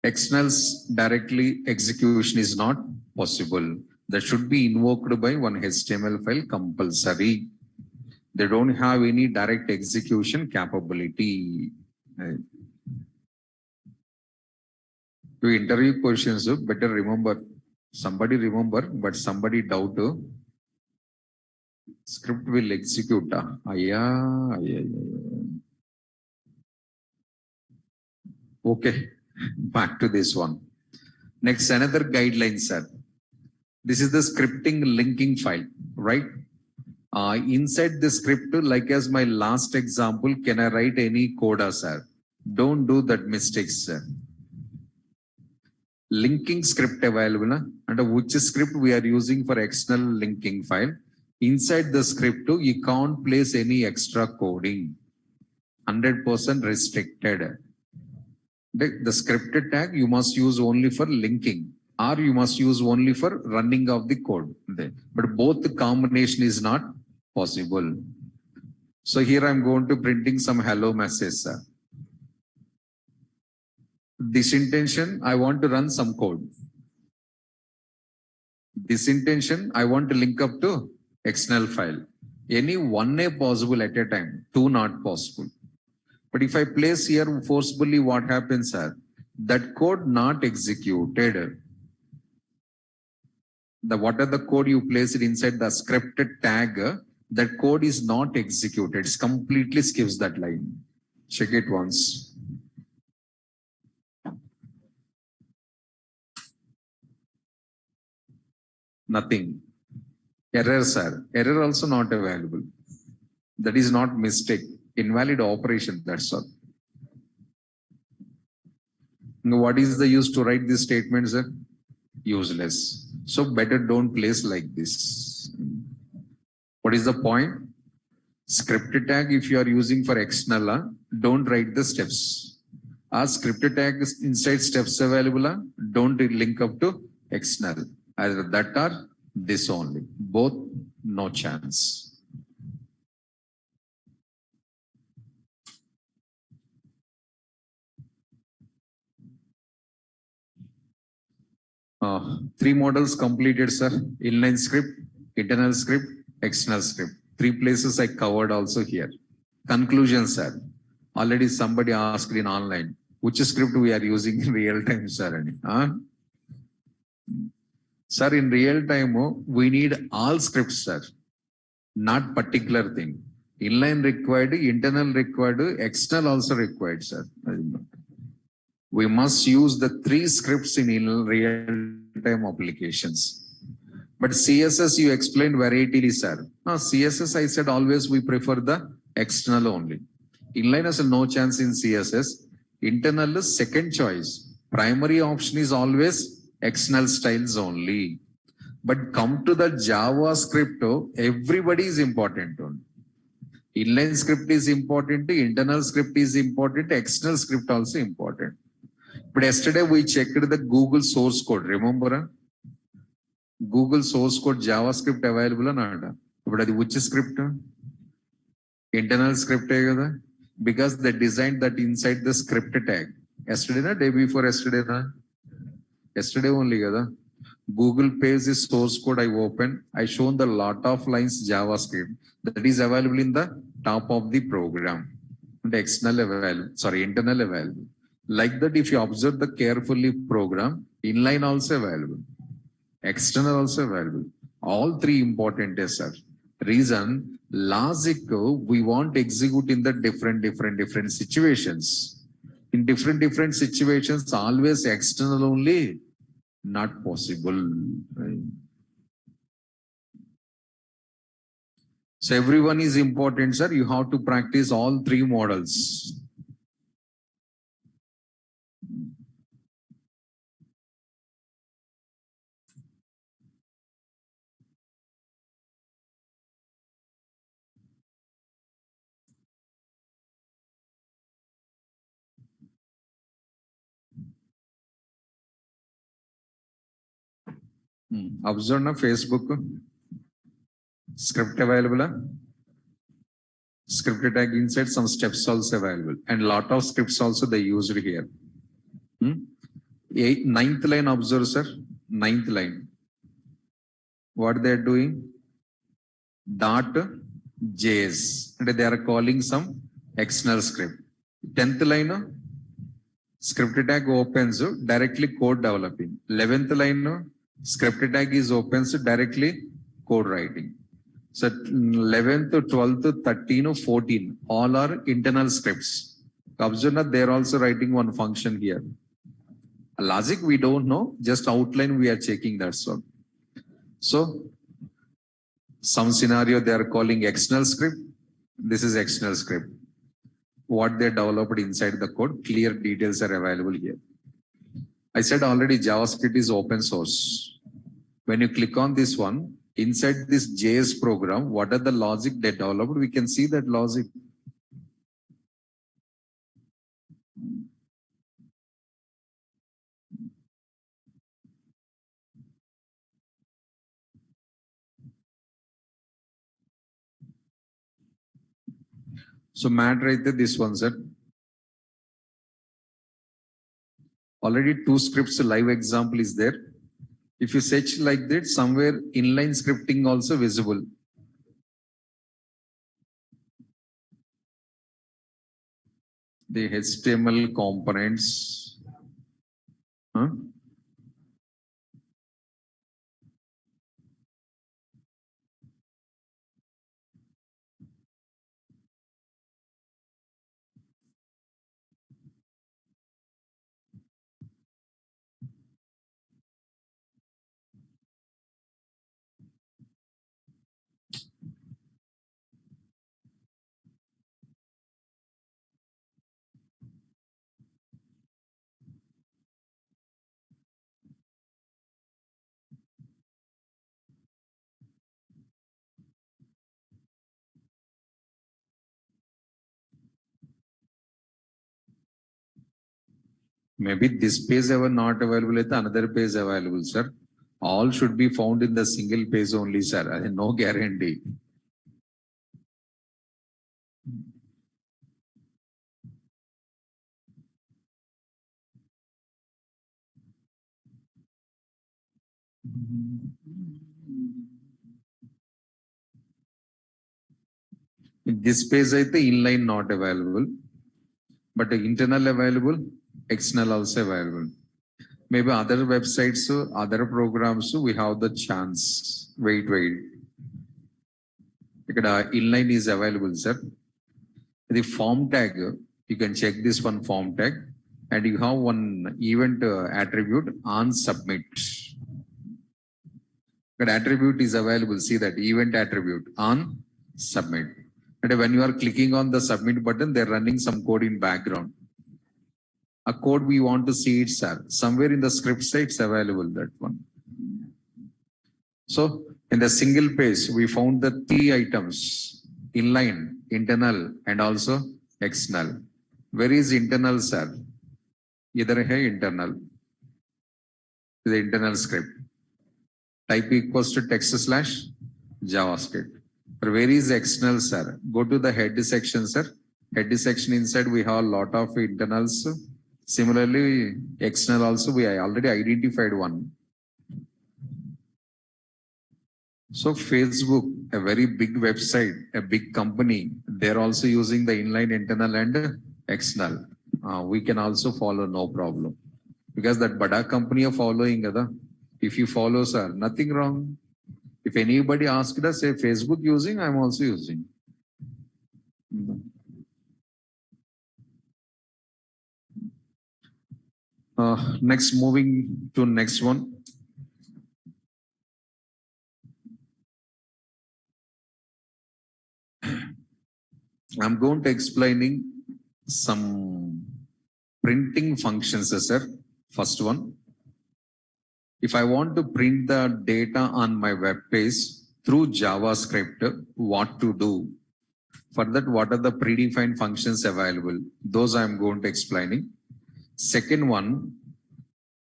S1: Externals directly execution is not possible. That should be invoked by one HTML file compulsory. They don't have any direct execution capability. To interview questions, better remember. Somebody remember, but somebody doubt. Script will execute. Okay, back to this one. Next, another guideline, sir. This is the scripting linking file, right? Inside the script, like as my last example, can I write any code, sir? Don't do that mistake, sir. Linking script available, under which script we are using for external linking file. Inside the script, you can't place any extra coding. 100% restricted. The scripted tag you must use only for linking, or you must use only for running of the code. But both the combination is not possible. So here I'm going to printing some hello message, sir. This intention, I want to run some code. This intention, I want to link up to external file. Any one A possible at a time, two not possible. But if I place here forcefully, what happens, sir? That code not executed. What are the code you place it inside the scripted tag? That code is not executed. It completely skips that line. Check it once. Nothing. Error, sir. Error also not available. That is not mistake. Invalid operation, that's all. What is the use to write this statement, sir? Useless. So better don't place like this. What is the point? Script tag, if you are using for external, don't write the steps. Are script tags inside steps available? Don't link up to external. Either that or this only. Both, no chance. Three models completed, sir. Inline script, internal script, external script. Three places I covered also here. Conclusion, sir. Already somebody asked in online, which script we are using in real time, sir? Sir, in real time, we need all scripts, sir. Not particular thing. Inline required, internal required, external also required, sir. We must use the three scripts in real-time applications. But CSS, you explained variety, sir. No, CSS, I said always we prefer the external only. Inline has no chance in CSS. Internal is second choice. Primary option is always external styles only. But come to the JavaScript, everybody is important. Inline script is important, internal script is important, external script also important. But yesterday we checked the Google source code. Remember? Google source code JavaScript available or not? But which script? Internal script. Because they designed that inside the script tag. Yesterday, na? Day before yesterday, na? Yesterday only. Google page is source code I opened. I shown the lot of lines JavaScript that is available in the top of the program. The external available, sorry, internal available. Like that, if you observe the carefully program, inline also available, external also available. All three important, yes, sir. Reason, logic, we want to execute in the different situations. In different situations, always external only, not possible. Right? So everyone is important, sir. You have to practice all three models. Observe na Facebook script available. Script tag inside some steps also available and lot of scripts also they used here. Ninth line observe, sir. Ninth line. What they are doing? Dot JS and they are calling some external script. 10th line, script tag opens directly code developing. 11th line, script tag is opens directly code writing. So 11th, 12th, 13th, 14th, all are internal scripts. Observe they are also writing one function here. Logic we don't know, just outline we are checking that sort. So some scenario they are calling external script. This is external script. What they developed inside the code, clear details are available here. I said already JavaScript is open source. When you click on this one, inside this JS program, what are the logic they developed? We can see that logic. So Matt right there, this one, sir. Already two scripts live example is there. If you search like that, somewhere inline scripting also visible. The HTML components. Huh? Maybe this page ever not available at another page available, sir. All should be found in the single page only, sir. No guarantee. In this page, I think inline not available, but internal available, external also available. Maybe other websites, other programs, we have the chance. Wait. ఇక్కడ inline is available, sir. The form tag, you can check this one form tag, and you have one event attribute on submit. That attribute is available. See that event attribute on submit. And when you are clicking on the submit button, they're running some code in background. A code we want to see it, sir. Somewhere in the script side, it's available, that one. So in the single page, we found the three items: inline, internal, and also external. Where is internal, sir? Either hai internal, the internal script. Type equals to text slash JavaScript. But where is external, sir? Go to the head section, sir. Head section inside, we have a lot of internals. Similarly, external also, we already identified one. So Facebook, a very big website, a big company, they're also using the inline, internal, and external. We can also follow, no problem. Because that bada company are following, if you follow, sir, nothing wrong. If anybody asked us, say Facebook using, I'm also using. Next, moving to next one. I'm going to explaining some printing functions, sir. First one. If I want to print the data on my web page through JavaScript, what to do? For that, what are the predefined functions available? Those I'm going to explaining. Second one,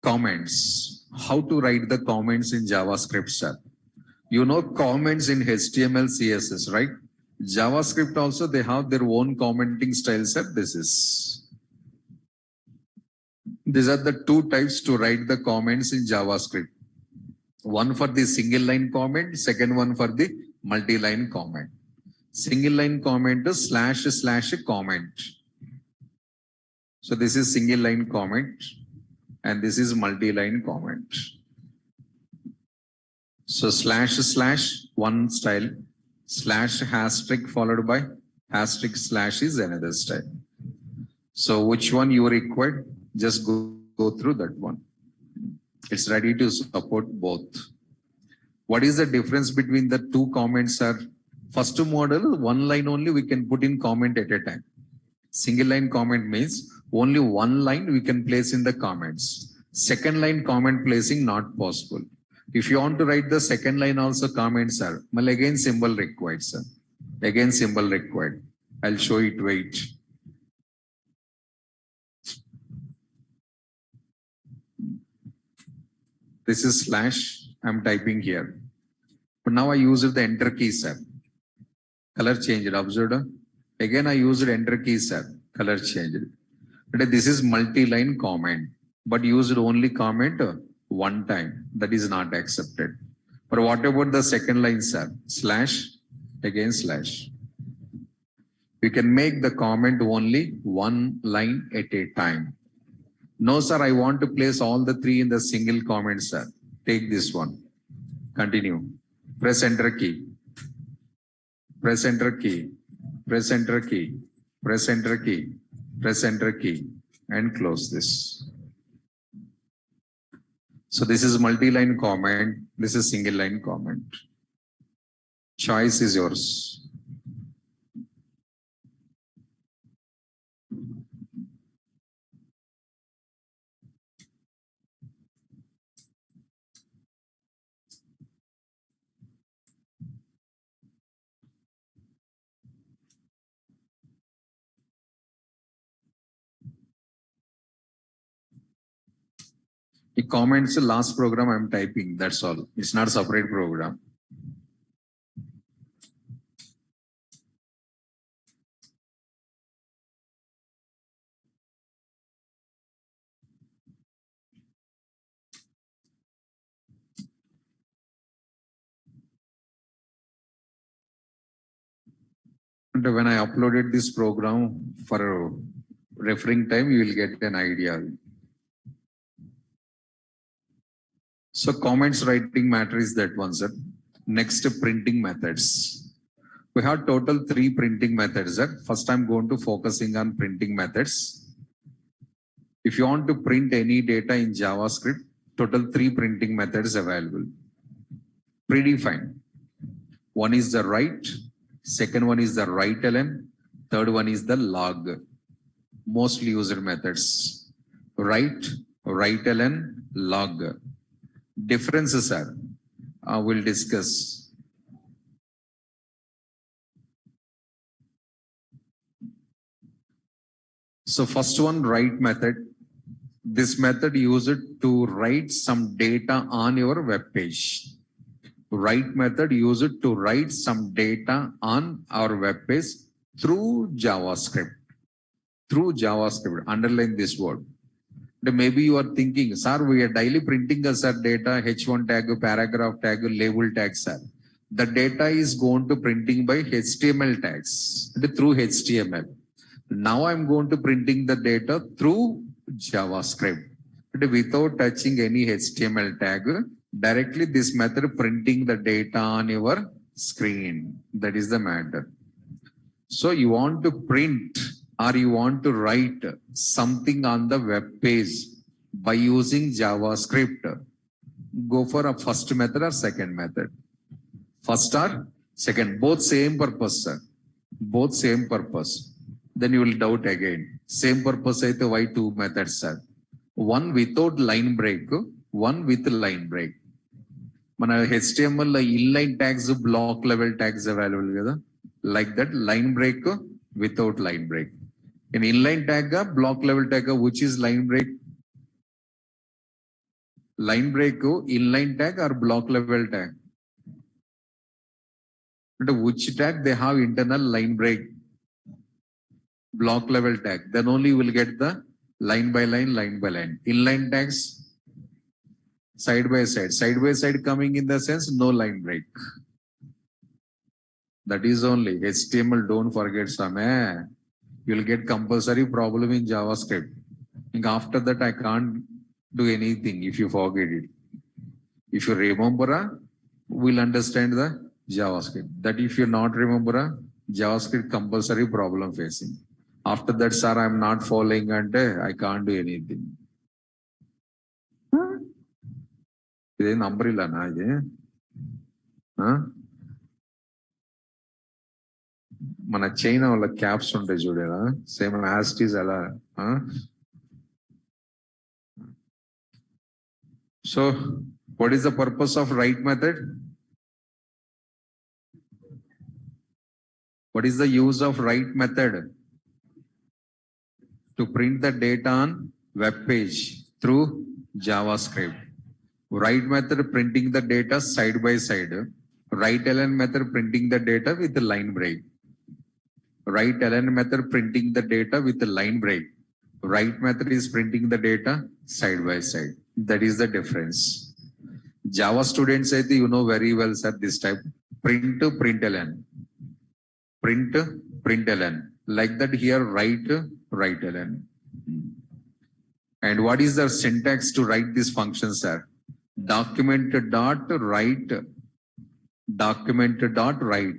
S1: comments. How to write the comments in JavaScript, sir. You know comments in HTML, CSS, right? JavaScript also, they have their own commenting style, sir. These are the two types to write the comments in JavaScript. One for the single line comment, second one for the multi-line comment. Single line comment is / comment. So this is single line comment and this is multi-line comment. So / one style, / followed by * is another style. So which one you required? Just go through that one. It's ready to support both. What is the difference between the two comments, sir? First model, one line only we can put in comment at a time. Single line comment means only one line we can place in the comments. Second line comment placing not possible. If you want to write the second line also comment, sir, well, again symbol required, sir. Again symbol required. I'll show it, wait. This is / I'm typing here. But now I used the enter key, sir. Color changed, observed? Again, I used enter key, sir. Color changed. But this is multi-line comment, but used only comment one time. That is not accepted. But what about the second line, sir? / again /. You can make the comment only one line at a time. No, sir, I want to place all the three in the single comment, sir. Take this one. Continue. Press enter key. Press enter key. Press enter key. Press enter key. Press enter key. And close this. So this is multi-line comment. This is single line comment. Choice is yours. The comments last program I'm typing, that's all. It's not a separate program. And when I uploaded this program for referring time, you will get an idea. So comments writing matter is that one, sir. Next, printing methods. We have total 3 printing methods, sir. First, I'm going to focusing on printing methods. If you want to print any data in JavaScript, total 3 printing methods available. Predefined. One is the write, second one is the write ln, third one is the log. Mostly used methods. Write, write ln, log. Differences are, we'll discuss. So first one, write method. This method used to write some data on your web page. Write method used to write some data on our web page through JavaScript. Through JavaScript, underline this word. Maybe you are thinking, sir, we are daily printing as our data, H1 tag, paragraph tag, label tag, sir. The data is going to printing by HTML tags, through HTML. Now I'm going to printing the data through JavaScript. Without touching any HTML tag, directly this method printing the data on your screen. That is the matter. So you want to print or you want to write something on the web page by using JavaScript, go for a first method or second method. First or second, both same purpose, sir. Both same purpose. Then you will doubt again. Same purpose, why 2 methods, sir? One without line break, one with line break. Mana HTML inline tags, block level tags available. Like that, line break without line break. In inline tag, block level tag, which is line break? Line break, inline tag or block level tag? But which tag they have internal line break? Block level tag. Then only you will get the line by line, line by line. Inline tags, side by side. Side by side coming in the sense, no line break. That is only HTML, don't forget some. You will get compulsory problem in JavaScript. After that, I can't do anything if you forget it. If you remember, we'll understand the JavaScript. That if you not remember, JavaScript compulsory problem facing. After that, sir, I'm not following and I can't do anything. This is umbrella, na? మన China వాళ్ళ caps ఉంటాయి చూడేలా same యాస్టీస్ అలా so what is the purpose of right method what is the use of right method to print the data on web page through JavaScript. Write method printing the data side by side. Write ln method printing the data with the line break. Write ln method printing the data with the line break. Write method is printing the data side by side. That is the difference. Java students say you know very well, sir, this type. Print to print ln. Print to print ln. Like that here, write ln. And what is the syntax to write this function, sir? Document dot write. Document dot write.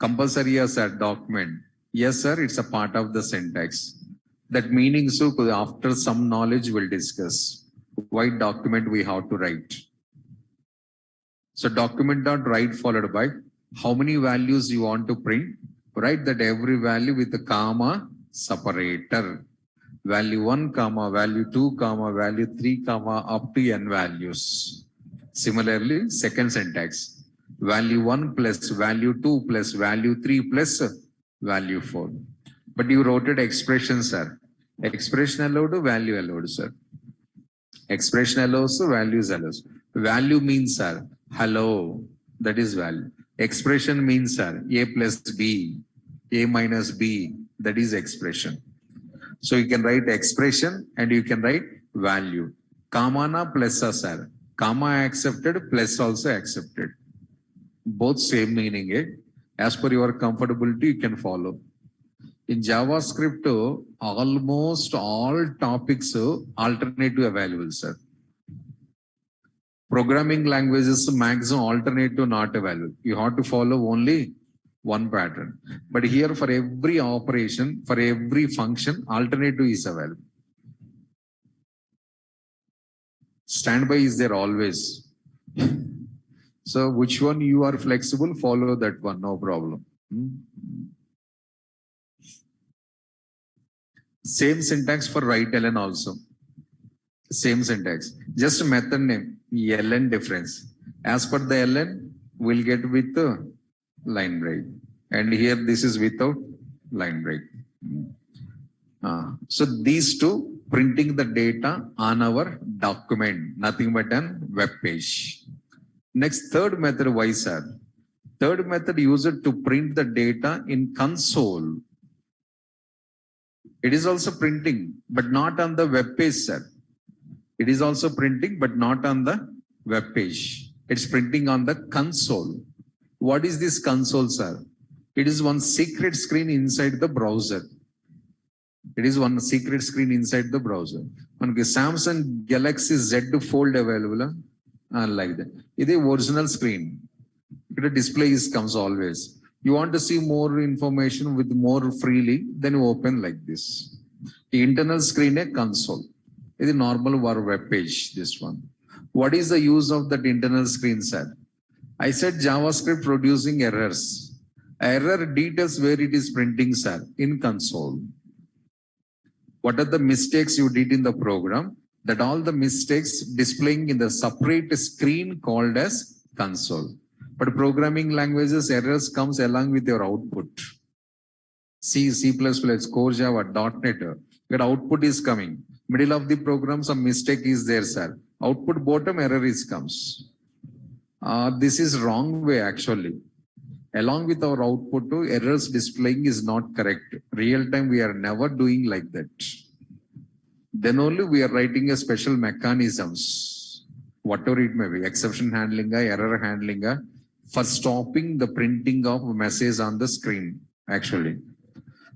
S1: Compulsory, yes, sir, document. Yes, sir, it's a part of the syntax. That meaning, so after some knowledge, we'll discuss why document we have to write. So document dot write followed by how many values you want to print. Write that every value with a comma separator. Value 1, comma, value 2, comma, value 3, comma, up to n values. Similarly, second syntax. Value 1 plus value 2 plus value 3 plus value 4. But you wrote it expression, sir. Expression allowed, value allowed, sir. Expression allows, values allows. Value means, sir, hello, that is value. Expression means, sir, A plus B, A minus B, that is expression. So you can write expression and you can write value. Comma na plus sir. Comma accepted, plus also accepted. Both same meaning. As per your comfortability, you can follow. In JavaScript, almost all topics alternative available, sir. Programming languages maximum alternative not available. You have to follow only one pattern. But here for every operation, for every function, alternative is available. Standby is there always. So which one you are flexible, follow that one, no problem. Same syntax for write ln also. Same syntax. Just method name, ln difference. As per the ln, we'll get with the line break. And here this is without line break. So these two printing the data on our document, nothing but an web page. Next, third method, why sir? Third method used to print the data in console. It is also printing, but not on the web page, sir. It is also printing, but not on the web page. It's printing on the console. What is this console, sir? It is one secret screen inside the browser. It is one secret screen inside the browser. Okay, Samsung Galaxy Z Fold available. Like that. It is original screen. The display comes always. You want to see more information with more freely, then you open like this. The internal screen a console. It is normal web page, this one. What is the use of that internal screen, sir? I said JavaScript producing errors. Error details where it is printing, sir, in console. What are the mistakes you did in the program? That all the mistakes displaying in the separate screen called as console. But programming languages errors comes along with your output. C, C++, Core Java, .NET, your output is coming. Middle of the program, some mistake is there, sir. Output bottom error comes. This is wrong way actually. Along with our output, errors displaying is not correct. Real time, we are never doing like that. Then only we are writing a special mechanisms, whatever it may be, exception handling, error handling, for stopping the printing of message on the screen, actually.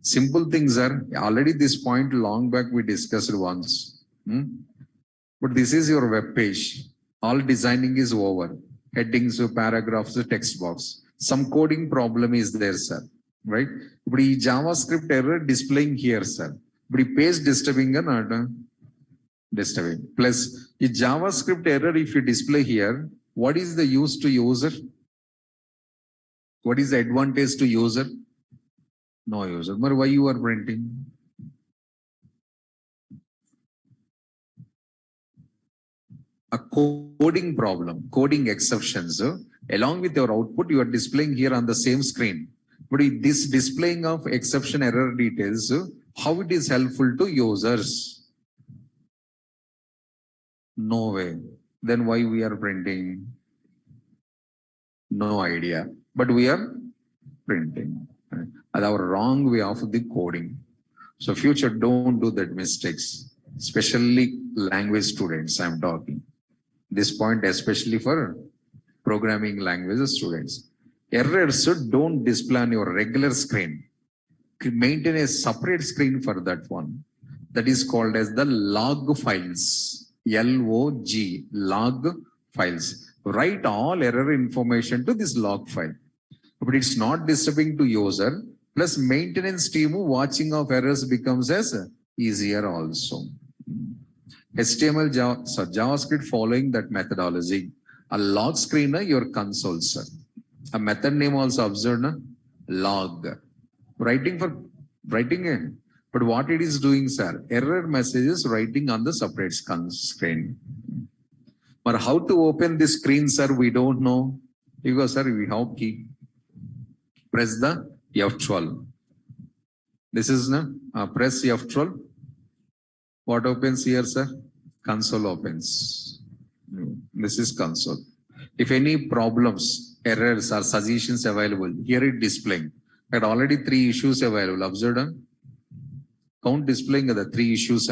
S1: Simple things are, already this point long back we discussed once. But this is your web page. All designing is over. Headings, paragraphs, text box. Some coding problem is there, sir. Right? But JavaScript error displaying here, sir. But page disturbing or not? Disturbing. Plus, a JavaScript error, if you display here, what is the use to user? What is the advantage to user? No user. But why you are printing? A coding problem, coding exceptions. Along with your output, you are displaying here on the same screen. But this displaying of exception error details, how it is helpful to users? No way. Then why we are printing? No idea. But we are printing. That's our wrong way of the coding. So future, don't do that mistakes. Especially language students, I'm talking. This point especially for programming language students. Errors don't display on your regular screen. Maintain a separate screen for that one. That is called as the log files. L-O-G, log files. Write all error information to this log file. But it's not disturbing to user. Plus maintenance team watching of errors becomes as easier also. HTML, JavaScript following that methodology. A log screener, your console, sir. A method name also observed, log. Writing in. But what it is doing, sir? Error messages writing on the separate screen. But how to open this screen, sir, we don't know. Because, sir, we have key. Press the F12. This is press F12. What opens here, sir? Console opens. This is console. If any problems, errors or suggestions available, here it displaying. Had already 3 issues available. Observed? Count displaying the 3 issues.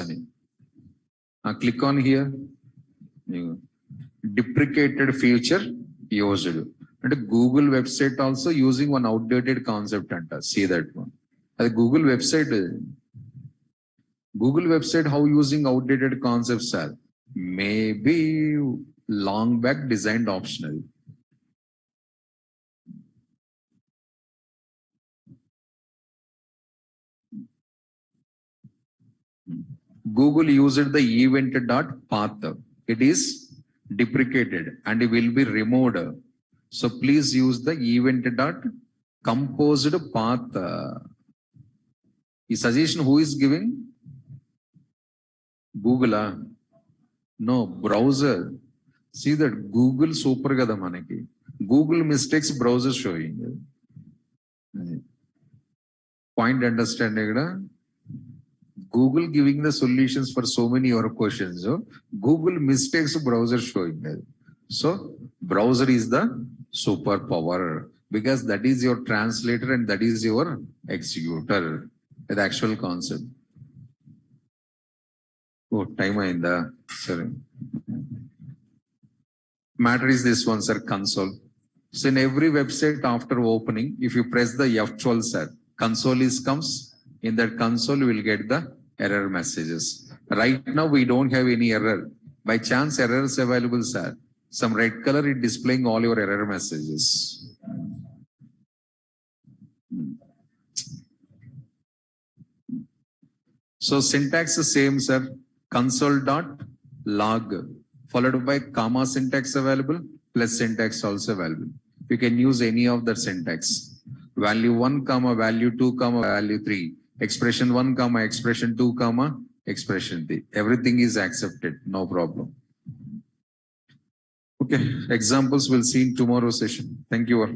S1: Click on here. Deprecated feature used. And Google website also using one outdated concept. See that one. Google website. Google website how using outdated concepts are. Maybe long back designed optional. Google used the event.path. It is deprecated and it will be removed. So please use the event.composed path. The suggestion who is giving? Google. No, browser. See that Google super kada manaki. Google mistakes browser showing. Point understanding. Google giving the solutions for so many your questions. So Google mistakes browser showing. So browser is the superpower because that is your translator and that is your executor. The actual concept. Oh, time in the sorry. Matter is this one, sir, console. So in every website after opening, if you press the F12, sir, console is comes. In that console, you will get the error messages. Right now, we don't have any error. By chance, errors available, sir. Some red color is displaying all your error messages. So syntax is same, sir. Console.log followed by comma syntax available plus syntax also available. You can use any of the syntax. Value 1, comma, value 2, comma, value 3. Expression 1, comma, expression 2, comma, expression 3. Everything is accepted. No problem. Okay. Examples we'll see in tomorrow's session. Thank you all.